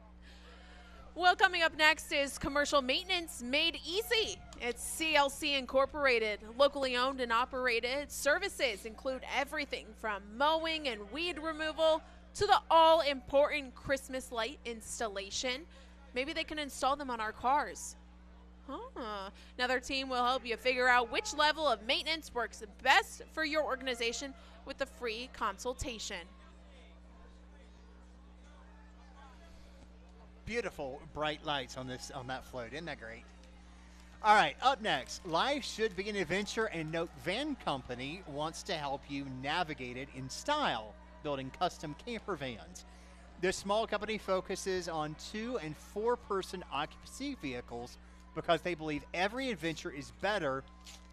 Well, coming up next is Commercial Maintenance Made Easy. It's CLC Incorporated, locally owned and operated. Services include everything from mowing and weed removal to the all-important Christmas light installation. Maybe they can install them on our cars. Huh. Now their team will help you figure out which level of maintenance works best for your organization with a free consultation. Beautiful bright lights on that float. Isn't that great? All right, up next, life should be an adventure, and Note Van Company wants to help you navigate it in style, building custom camper vans. This small company focuses on 2- and 4-person occupancy vehicles because they believe every adventure is better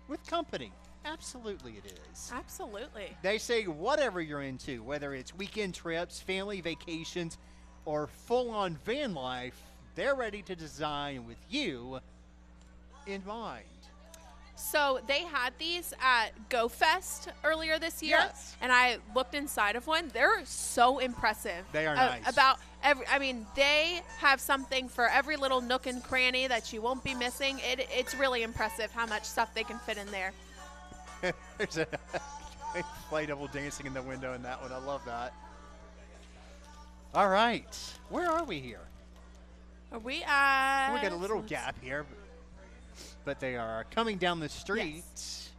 with company. Absolutely it is. Absolutely. They say whatever you're into, whether it's weekend trips, family vacations, or full-on van life, they're ready to design with you in mind. So they had these at GoFest earlier this year, Yes. and I looked inside of one. They're so impressive. They are nice. They have something for every little nook and cranny that you won't be missing. It's really impressive how much stuff they can fit in there. There's a inflatable dancing in the window in that one. I love that. All right. Where are we here? Are we at? We got a little gap here, but they are coming down the street. Yes.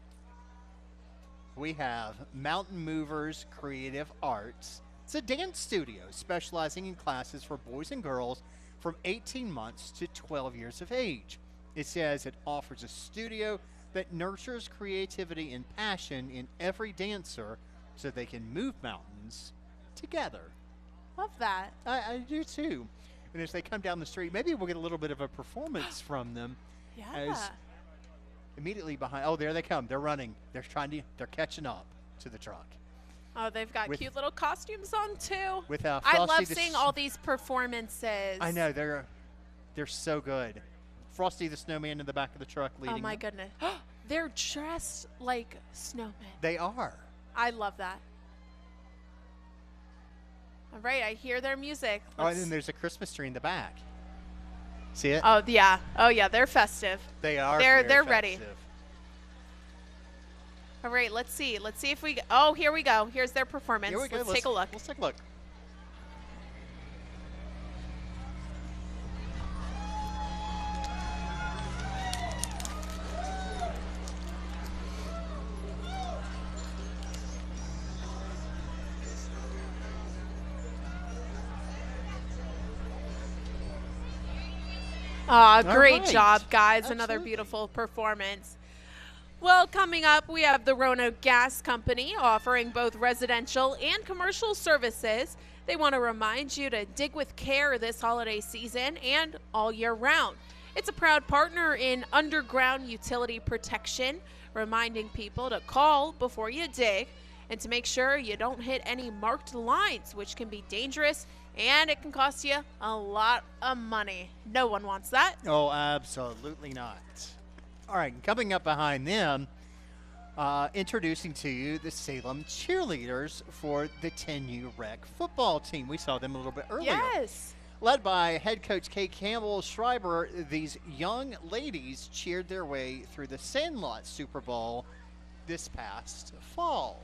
We have Mountain Movers Creative Arts. It's a dance studio specializing in classes for boys and girls from 18 months to 12 years of age. It says it offers a studio that nurtures creativity and passion in every dancer so they can move mountains together. Love that. I do too. And as they come down the street, maybe we'll get a little bit of a performance from them. Yeah. As immediately behind, oh, there they come. They're running. They're catching up to the truck. Oh, they've got With- cute little costumes on too. With I Frosty love the seeing all these performances. I know they're so good. Frosty the Snowman in the back of the truck leading. Oh my them. goodness. They're dressed like snowmen. They are. I love that. All right, I hear their music. Oh, and then there's a Christmas tree in the back. See it? Oh yeah. Oh yeah, they're festive. They are. they're very ready. festive. All right, let's see. Let's see if we. Oh, here we go. Here's their performance. Here we go. Let's take a look. Let's take a look. Aw, great right. job, guys. Another Absolutely. beautiful performance. Well, coming up, we have the Roanoke Gas Company offering both residential and commercial services. They want to remind you to dig with care this holiday season and all year round. It's a proud partner in underground utility protection, reminding people to call before you dig and to make sure you don't hit any marked lines, which can be dangerous and it can cost you a lot of money. No one wants that. Oh, absolutely not. All right, coming up behind them, introducing to you the Salem cheerleaders for the 10U Rec football team. We saw them a little bit earlier. Yes. Led by head coach Kate Campbell Schreiber, these young ladies cheered their way through the Sandlot Super Bowl this past fall.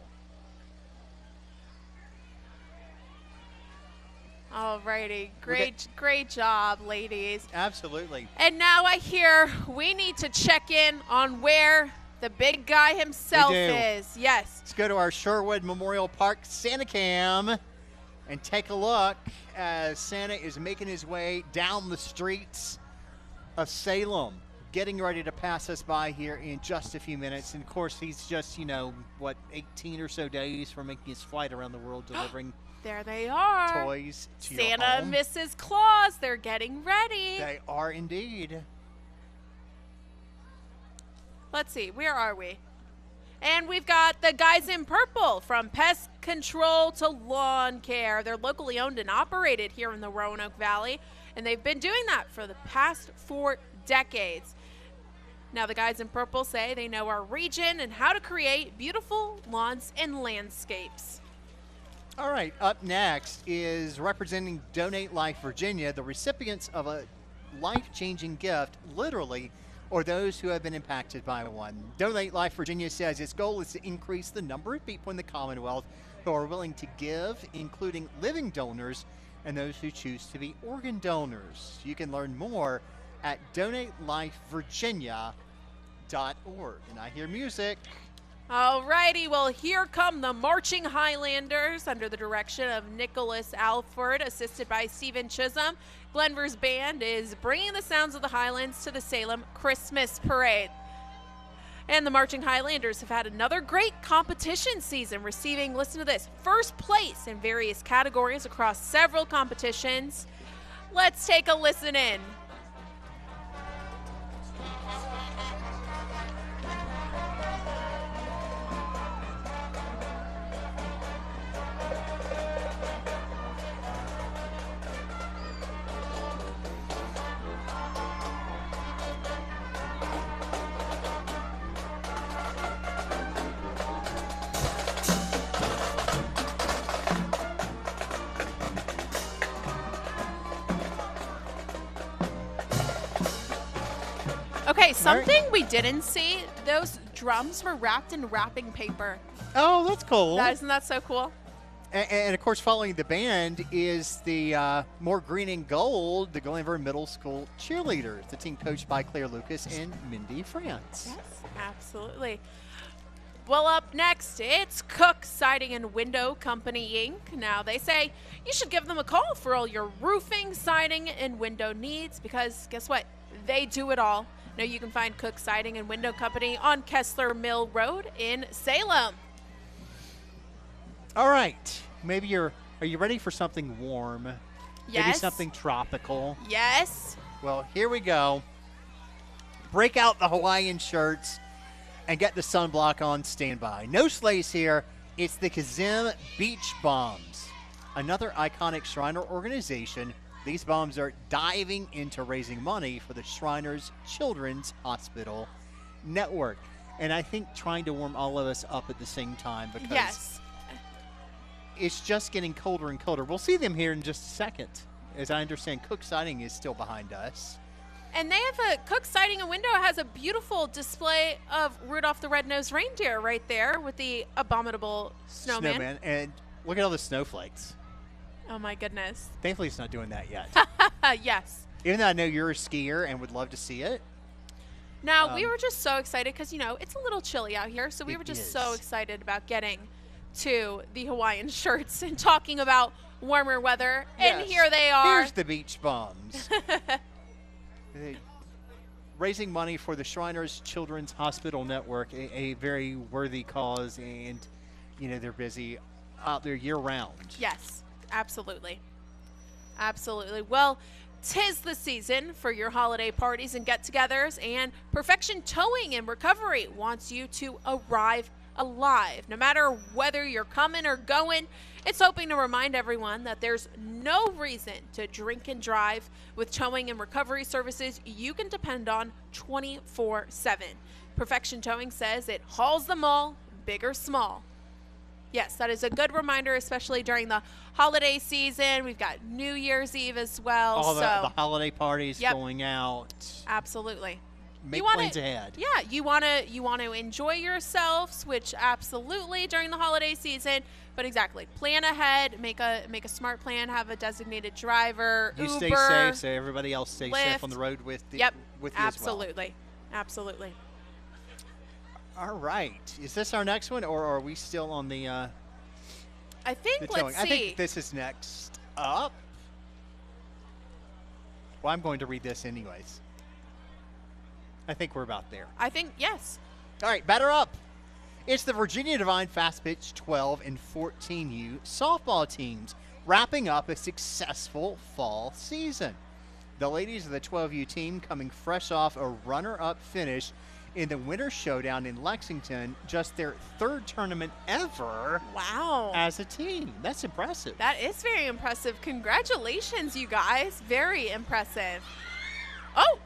Alrighty, great job, ladies. Absolutely. And now I hear we need to check in on where the big guy himself is. Yes. Let's go to our Sherwood Memorial Park Santa Cam and take a look as Santa is making his way down the streets of Salem, getting ready to pass us by here in just a few minutes. And of course, he's just, 18 or so days from making his flight around the world, delivering there they are. Toys to Santa your home. and Mrs. Claus, they're getting ready. They are indeed. Let's see, where are we? And we've got the guys in purple, from pest control to lawn care. They're locally owned and operated here in the Roanoke Valley, and they've been doing that for the past 4 decades. Now, the guys in purple say they know our region and how to create beautiful lawns and landscapes. All right, up next is representing Donate Life Virginia, the recipients of a life-changing gift, literally, or those who have been impacted by one. Donate Life Virginia says its goal is to increase the number of people in the Commonwealth who are willing to give, including living donors and those who choose to be organ donors. You can learn more at donatelifevirginia.org. And I hear music. Alrighty, well, here come the Marching Highlanders under the direction of Nicholas Alford, assisted by Stephen Chisholm. Glenver's band is bringing the sounds of the Highlands to the Salem Christmas Parade. And the Marching Highlanders have had another great competition season, receiving, listen to this, first place in various categories across several competitions. Let's take a listen in. Okay, something we didn't see, those drums were wrapped in wrapping paper. Oh, that's cool. Isn't that so cool? And of course, following the band is the more green and gold, the Glenver Middle School cheerleaders, the team coached by Claire Lucas and Mindy France. Yes, absolutely. Well, up next, it's Cook Siding and Window Company, Inc. Now, they say you should give them a call for all your roofing, siding, and window needs, because guess what? They do it all. Now, you can find Cook Siding and Window Company on Kessler Mill Road in Salem. All right. Are you ready for something warm? Yes. Maybe something tropical? Yes. Well, here we go. Break out the Hawaiian shirts and get the sunblock on standby. No sleighs here. It's the Kazim Beach Bombs, another iconic Shriner organization. These bombs are diving into raising money for the Shriners Children's Hospital Network. And I think trying to warm all of us up at the same time, because yes, it's just getting colder and colder. We'll see them here in just a second. As I understand, Cook Siding is still behind us. And they have Cook Siding and Window has a beautiful display of Rudolph the Red-Nosed Reindeer right there with the abominable snowman. And look at all the snowflakes. Oh, my goodness. Thankfully, it's not doing that yet. Yes. Even though I know you're a skier and would love to see it. Now, we were just so excited because, it's a little chilly out here. So we were just so excited about getting to the Hawaiian shirts and talking about warmer weather. Yes. And here they are. Here's the beach bombs. Raising money for the Shriners Children's Hospital Network, a very worthy cause. And, they're busy out there year-round. Yes. Absolutely. Absolutely. Well, 'tis the season for your holiday parties and get-togethers, and Perfection Towing and Recovery wants you to arrive alive. No matter whether you're coming or going, it's hoping to remind everyone that there's no reason to drink and drive with towing and recovery services you can depend on 24/7. Perfection Towing says it hauls them all, big or small. Yes, that is a good reminder, especially during the holiday season. We've got New Year's Eve as well. All the holiday parties going out. Absolutely. make you wanna, plans ahead. Yeah, you want to enjoy yourselves, which absolutely during the holiday season. But exactly, plan ahead, make a smart plan, have a designated driver, You Uber, stay safe, so everybody else stays Lyft. safe on the road with you absolutely, absolutely. as well. All right. Is this our next one, or are we still on the I think, the let's towing? see. I think this is next up. Well, I'm going to read this anyways. I think we're about there. I think, yes. All right, batter up. It's the Virginia Divine Fast Pitch 12 and 14U softball teams wrapping up a successful fall season. The ladies of the 12U team coming fresh off a runner-up finish in the Winter Showdown in Lexington, just their third tournament ever Wow. as a team. That's impressive. That is very impressive. Congratulations, you guys. Very impressive. Oh!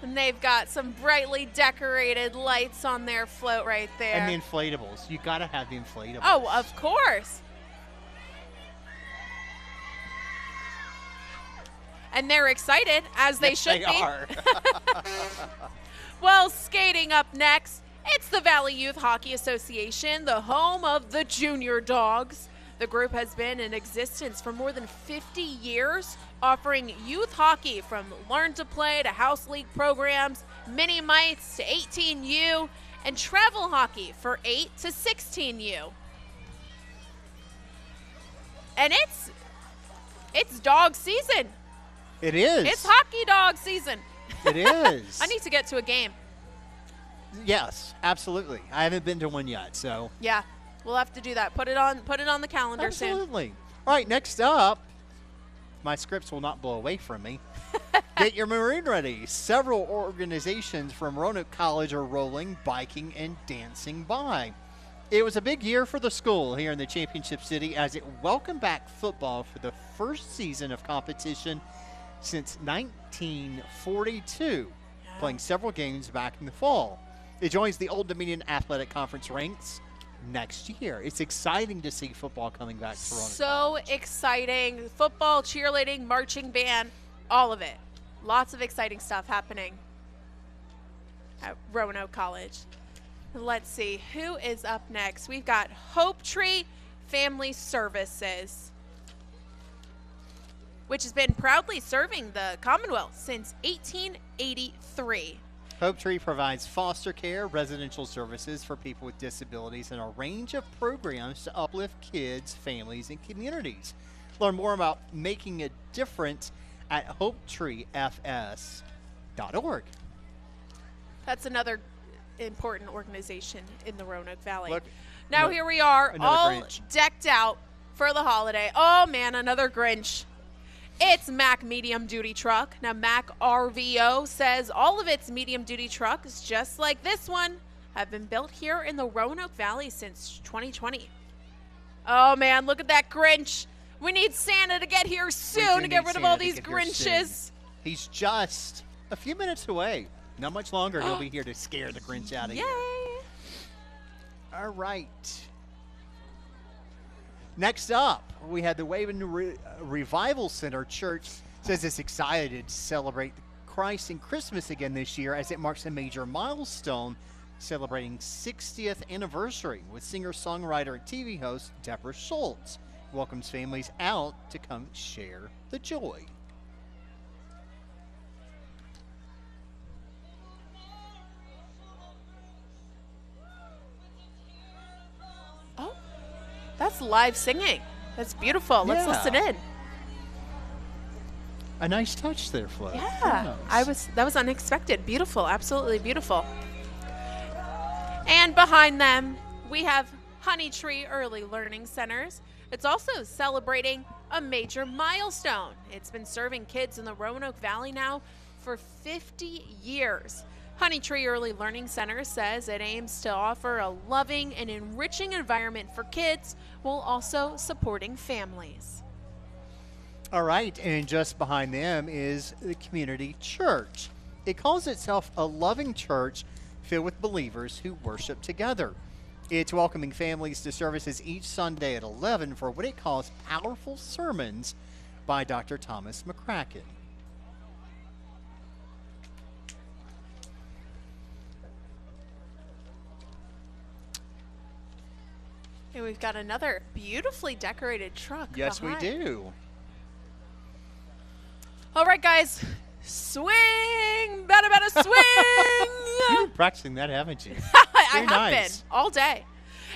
And they've got some brightly decorated lights on their float right there. And the inflatables. You got to have the inflatables. Oh, of course. And they're excited, as they Yes, should they be. are. Well, skating up next, it's the Valley Youth Hockey Association, the home of the Junior Dogs. The group has been in existence for more than 50 years, offering youth hockey from learn to play to house league programs, mini mites to 18U, and travel hockey for 8 to 16U. And it's dog season. It is. It's hockey dog season. It is. I need to get to a game. Yes, absolutely. I haven't been to one yet, so. Yeah, we'll have to do that. Put it on the calendar soon. Absolutely. All right, next up, my scripts will not blow away from me. Get your maroon ready. Several organizations from Roanoke College are rolling, biking, and dancing by. It was a big year for the school here in the Championship City as it welcomed back football for the first season of competition since 1942, playing several games back in the fall. It joins the Old Dominion Athletic Conference ranks next year. It's exciting to see football coming back to Roanoke So College. exciting. Football, cheerleading, marching band, all of it. Lots of exciting stuff happening at Roanoke College. Let's see, who is up next? We've got Hope Tree Family Services, which has been proudly serving the Commonwealth since 1883. Hope Tree provides foster care, residential services for people with disabilities, and a range of programs to uplift kids, families, and communities. Learn more about making a difference at hopetreefs.org. That's another important organization in the Roanoke Valley. Look, Now here we are, another all Grinch. decked out for the holiday. Oh man, another Grinch. It's Mack Medium Duty Truck. Now Mack RVO says all of its medium duty trucks, just like this one, have been built here in the Roanoke Valley since 2020. Oh man, look at that Grinch. We need Santa to get here soon to get rid of all these Grinches. He's just a few minutes away. Not much longer, he'll be here to scare the Grinch out of Yay! here. All right. Next up, we had the Waven Revival Center Church says it's excited to celebrate Christ and Christmas again this year as it marks a major milestone celebrating 60th anniversary with singer-songwriter and TV host Deborah Schultz. Welcomes families out to come share the joy. Oh, that's live singing. That's beautiful. Let's Yeah. listen in. A nice touch there, Flo. Yeah, Yes. that was unexpected. Beautiful, absolutely beautiful. And behind them, we have Honey Tree Early Learning Centers. It's also celebrating a major milestone. It's been serving kids in the Roanoke Valley now for 50 years. Honey Tree Early Learning Center says it aims to offer a loving and enriching environment for kids while also supporting families. All right, and just behind them is the community church. It calls itself a loving church filled with believers who worship together. It's welcoming families to services each Sunday at 11 for what it calls powerful sermons by Dr. Thomas McCracken. And we've got another beautifully decorated truck. Yes, behind. we do. All right, guys. Swing! Better swing! You've been practicing that, haven't you? I Very have nice. been all day.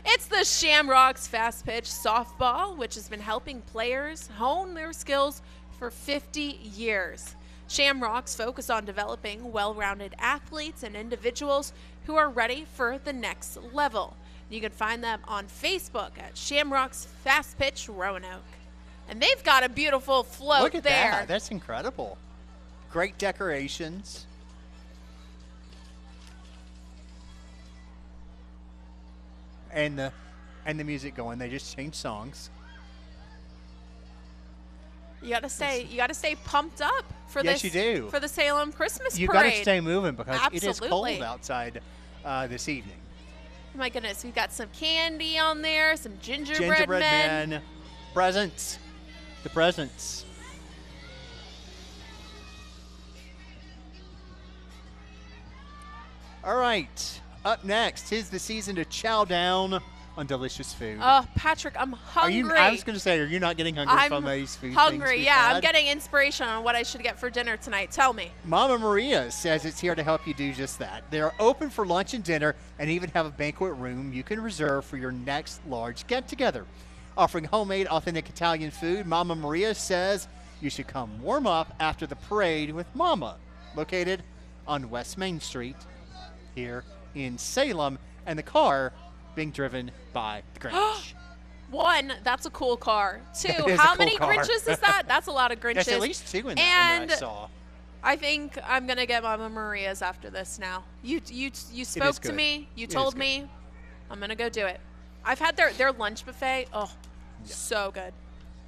It's the Shamrocks Fast Pitch Softball, which has been helping players hone their skills for 50 years. Shamrocks focus on developing well-rounded athletes and individuals who are ready for the next level. You can find them on Facebook at Shamrocks Fast Pitch Roanoke. And they've got a beautiful float Look at there. that. That's incredible. Great decorations. And the music going. They just changed songs. You gotta stay pumped up for Yes, this. you do. For the Salem Christmas You Parade. got to stay moving because it is cold Absolutely. outside this evening. Oh my goodness, we've got some candy on there, some gingerbread, Gingerbread men. men, presents, the presents. All right, up next, 'tis the season to chow down on delicious food. Oh, Patrick, I'm Are hungry. you? I was going to say, are you not getting hungry I'm from these food hungry. things we've Yeah, I'm had? getting inspiration on what I should get for dinner tonight. Tell me. Mama Maria says it's here to help you do just that. They are open for lunch and dinner and even have a banquet room you can reserve for your next large get-together. Offering homemade, authentic Italian food, Mama Maria says you should come warm up after the parade with Mama, located on West Main Street here in Salem, and the car being driven by the Grinch. One, that's a cool car. Two, That is a how cool many car. Grinches is that? That's a lot of Grinches. There's at least two in that one And that I saw. I think I'm gonna get Mama Maria's after this now. You spoke to good. me. You It told is good. me. I'm gonna go do it. I've had their lunch buffet. Oh, so good,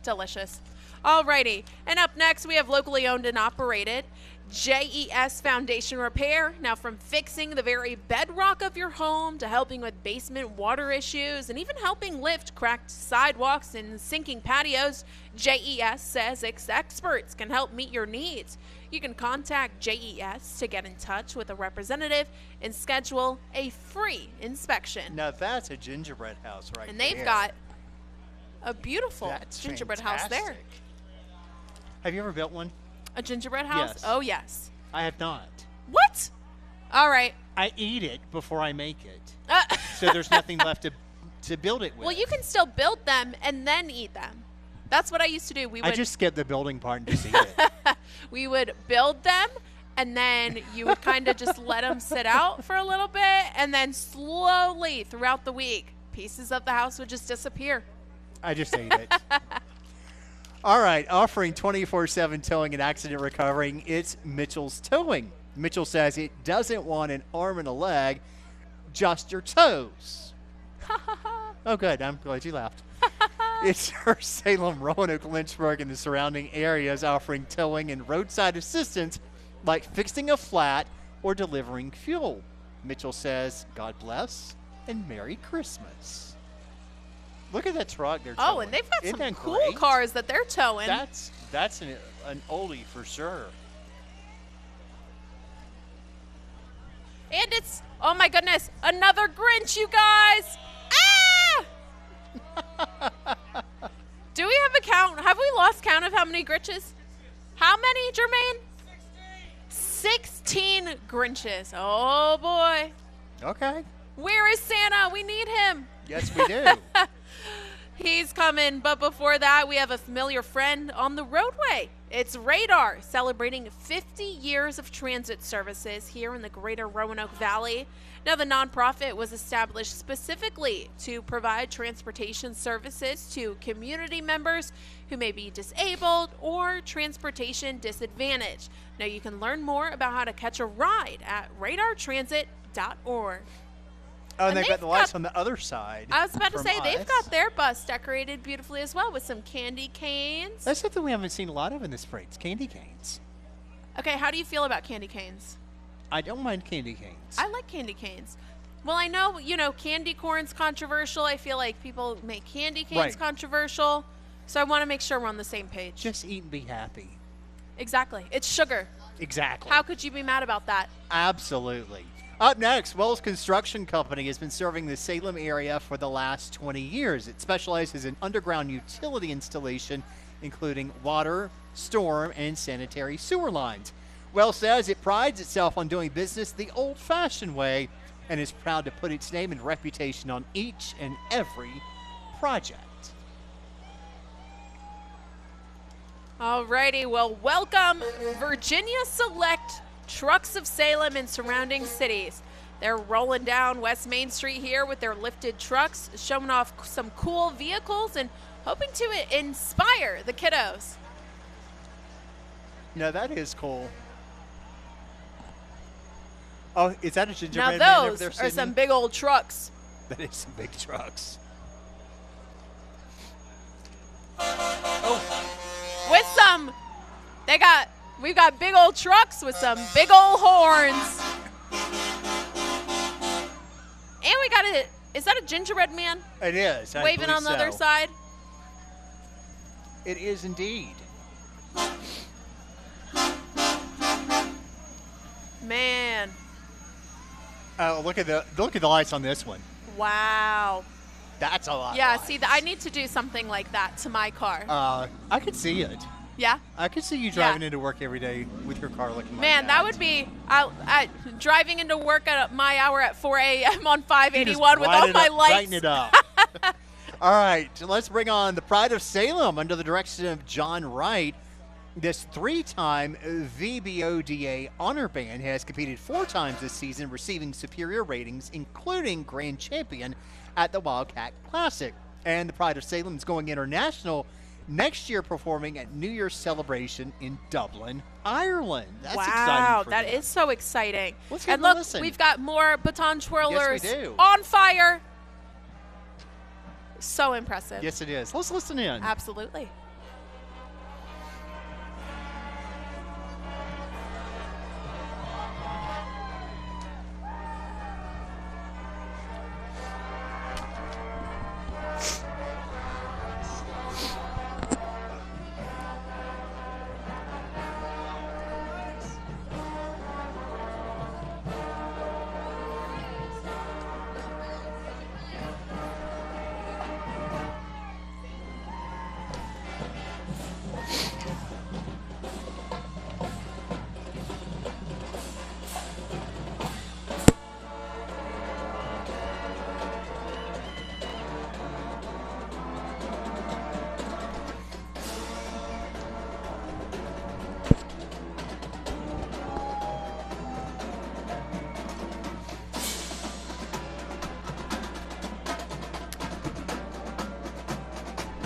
delicious. Alrighty, and up next we have locally owned and operated JES Foundation Repair. Now, from fixing the very bedrock of your home to helping with basement water issues and even helping lift cracked sidewalks and sinking patios, JES says its experts can help meet your needs. You can contact JES to get in touch with a representative and schedule a free inspection. Now that's a gingerbread house right And they've there. got a beautiful That's gingerbread house there. fantastic. Have you ever built one? A gingerbread house? Yes. Oh, yes. I have not. What? All right. I eat it before I make it. Uh, So there's nothing left to build it with. well, you can still build them and then eat them. That's what I used to do. I just skip the building part and just eat it. We would build them, and then you would kind of just let them sit out for a little bit, and then slowly throughout the week, pieces of the house would just disappear. I just ate it. All right, offering 24/7 towing and accident recovering, it's Mitchell's Towing. Mitchell says it doesn't want an arm and a leg, just your toes. Oh, good. I'm glad you laughed. It's her Salem, Roanoke, Lynchburg, and the surrounding areas offering towing and roadside assistance like fixing a flat or delivering fuel. Mitchell says, God bless and Merry Christmas. Look at that truck they're towing. Oh, and they've got Isn't some that cool great? cars that they're towing. That's an oldie for sure. And it's, oh my goodness, another Grinch, you guys. Ah! Do we have a count? Have we lost count of how many Grinches? How many, Jermaine? 16 Grinches. Oh boy. Okay. Where is Santa? We need him. Yes, we do. He's coming, but before that, we have a familiar friend on the roadway. It's Radar, celebrating 50 years of transit services here in the greater Roanoke Valley. Now, the nonprofit was established specifically to provide transportation services to community members who may be disabled or transportation disadvantaged. Now, you can learn more about how to catch a ride at radartransit.org. Oh, and And they've got they've the lights got- on the other side. I was about to from say, they've us. got their bus decorated beautifully as well with some candy canes. That's something we haven't seen a lot of in this parade. It's candy canes. Okay, how do you feel about candy canes? I don't mind candy canes. I like candy canes. Well, I know, candy corn's controversial. I feel like people make candy canes Right. controversial. So I want to make sure we're on the same page. Just eat and be happy. Exactly. It's sugar. Exactly. How could you be mad about that? Absolutely. Up next, Wells Construction Company has been serving the Salem area for the last 20 years. It specializes in underground utility installation, including water, storm, and sanitary sewer lines. Wells says it prides itself on doing business the old-fashioned way and is proud to put its name and reputation on each and every project. Alrighty, well, welcome Virginia Select Trucks of Salem and surrounding cities. They're rolling down West Main Street here with their lifted trucks, showing off some cool vehicles and hoping to inspire the kiddos. No, that is cool. Oh, is that a gingerbread man Now over there, those are Sydney? some big old trucks. That is some big trucks. With some, we've got big old trucks with some big old horns. And we got is that a gingerbread man It is. I waving believe on the other so. side? It is indeed. Man, Look at the lights on this one. wow. That's a lot. Yeah, of see, lights. I need to do something like that to my car. I could see it. Yeah? I could see you driving into work every day with your car looking Man, like that would be driving into work at my hour at 4 a.m. on 581 with all my lights. Brighten it up. All right, let's bring on the Pride of Salem under the direction of John Wright. This 3-time VBODA honor band has competed 4 times this season, receiving superior ratings, including grand champion at the Wildcat Classic. And the Pride of Salem is going international next year, performing at New Year's celebration in Dublin, Ireland. That's exciting. Wow, for that them. is so exciting. Let's give And it a look, listen. we've got more baton twirlers Yes, we do. on fire. So impressive. Yes, it is. Let's listen in. Absolutely.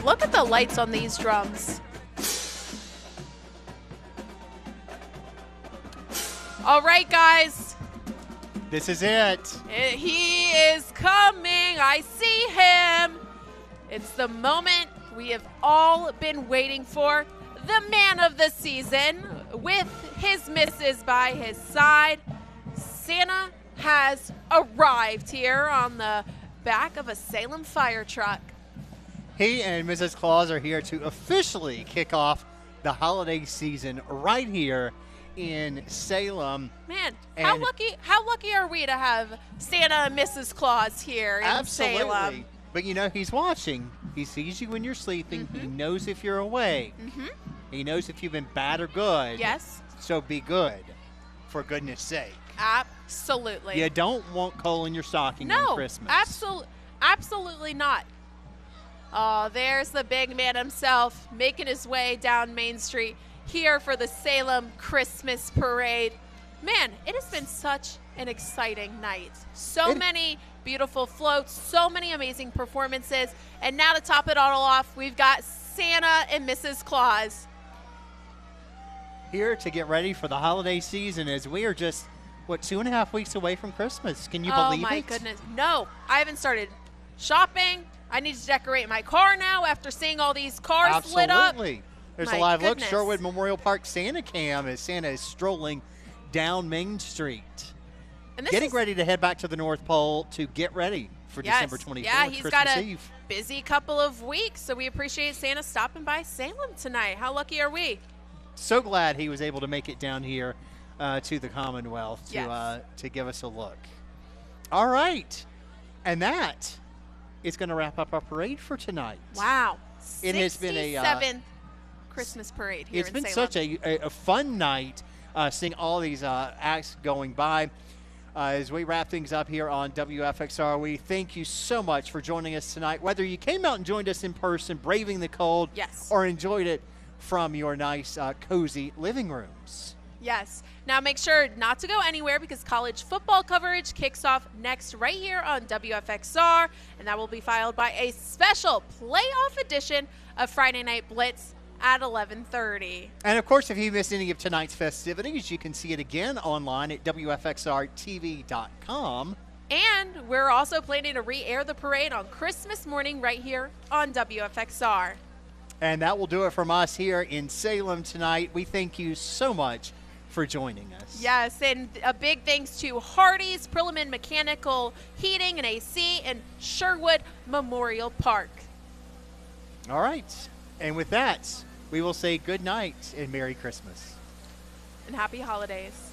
Look at the lights on these drums. All right, guys. This is it. He is coming. I see him. It's the moment we have all been waiting for. The man of the season with his missus by his side. Santa has arrived here on the back of a Salem fire truck. He and Mrs. Claus are here to officially kick off the holiday season right here in Salem. Man, how And- lucky are we to have Santa and Mrs. Claus here in Salem? But you know, he's watching. He sees you when you're sleeping. He knows if you're awake. He knows if you've been bad or good. Yes, So be good, for goodness sake. absolutely. You don't want coal in your stocking No, on Christmas. absolutely not. Oh, there's the big man himself making his way down Main Street here for the Salem Christmas Parade. Man, it has been such an exciting night. So many beautiful floats, so many amazing performances. And now to top it all off, we've got Santa and Mrs. Claus. Here to get ready for the holiday season as we are just, 2.5 weeks away from Christmas. Can you Oh believe my it? goodness. No, I haven't started shopping. I need to decorate my car now after seeing all these cars lit up. Absolutely. There's My a live goodness. look, Sherwood Memorial Park Santa cam as Santa is strolling down Main Street. And this Getting is, ready to head back to the North Pole to get ready for December 24th, Yeah, he's Christmas got a Eve. busy couple of weeks, so we appreciate Santa stopping by Salem tonight. How lucky are we? So glad he was able to make it down here to the Commonwealth Yes. to give us a look. All right. And that is going to wrap up our parade for tonight. Wow. It has been a 67th Christmas parade here It's in been Salem. such a fun night seeing all these acts going by. As we wrap things up here on WFXR, we thank you so much for joining us tonight. Whether you came out and joined us in person, braving the cold, Yes. or enjoyed it from your nice, cozy living rooms. Yes. Now make sure not to go anywhere because college football coverage kicks off next right here on WFXR, and that will be followed by a special playoff edition of Friday Night Blitz at 11:30. And, of course, if you missed any of tonight's festivities, you can see it again online at WFXRTV.com. And we're also planning to re-air the parade on Christmas morning right here on WFXR. And that will do it from us here in Salem tonight. We thank you so much for joining us. Yes, and a big thanks to Hardee's, Prilliman Mechanical Heating and AC, and Sherwood Memorial Park. All right. And with that, we will say good night and Merry Christmas. And happy holidays.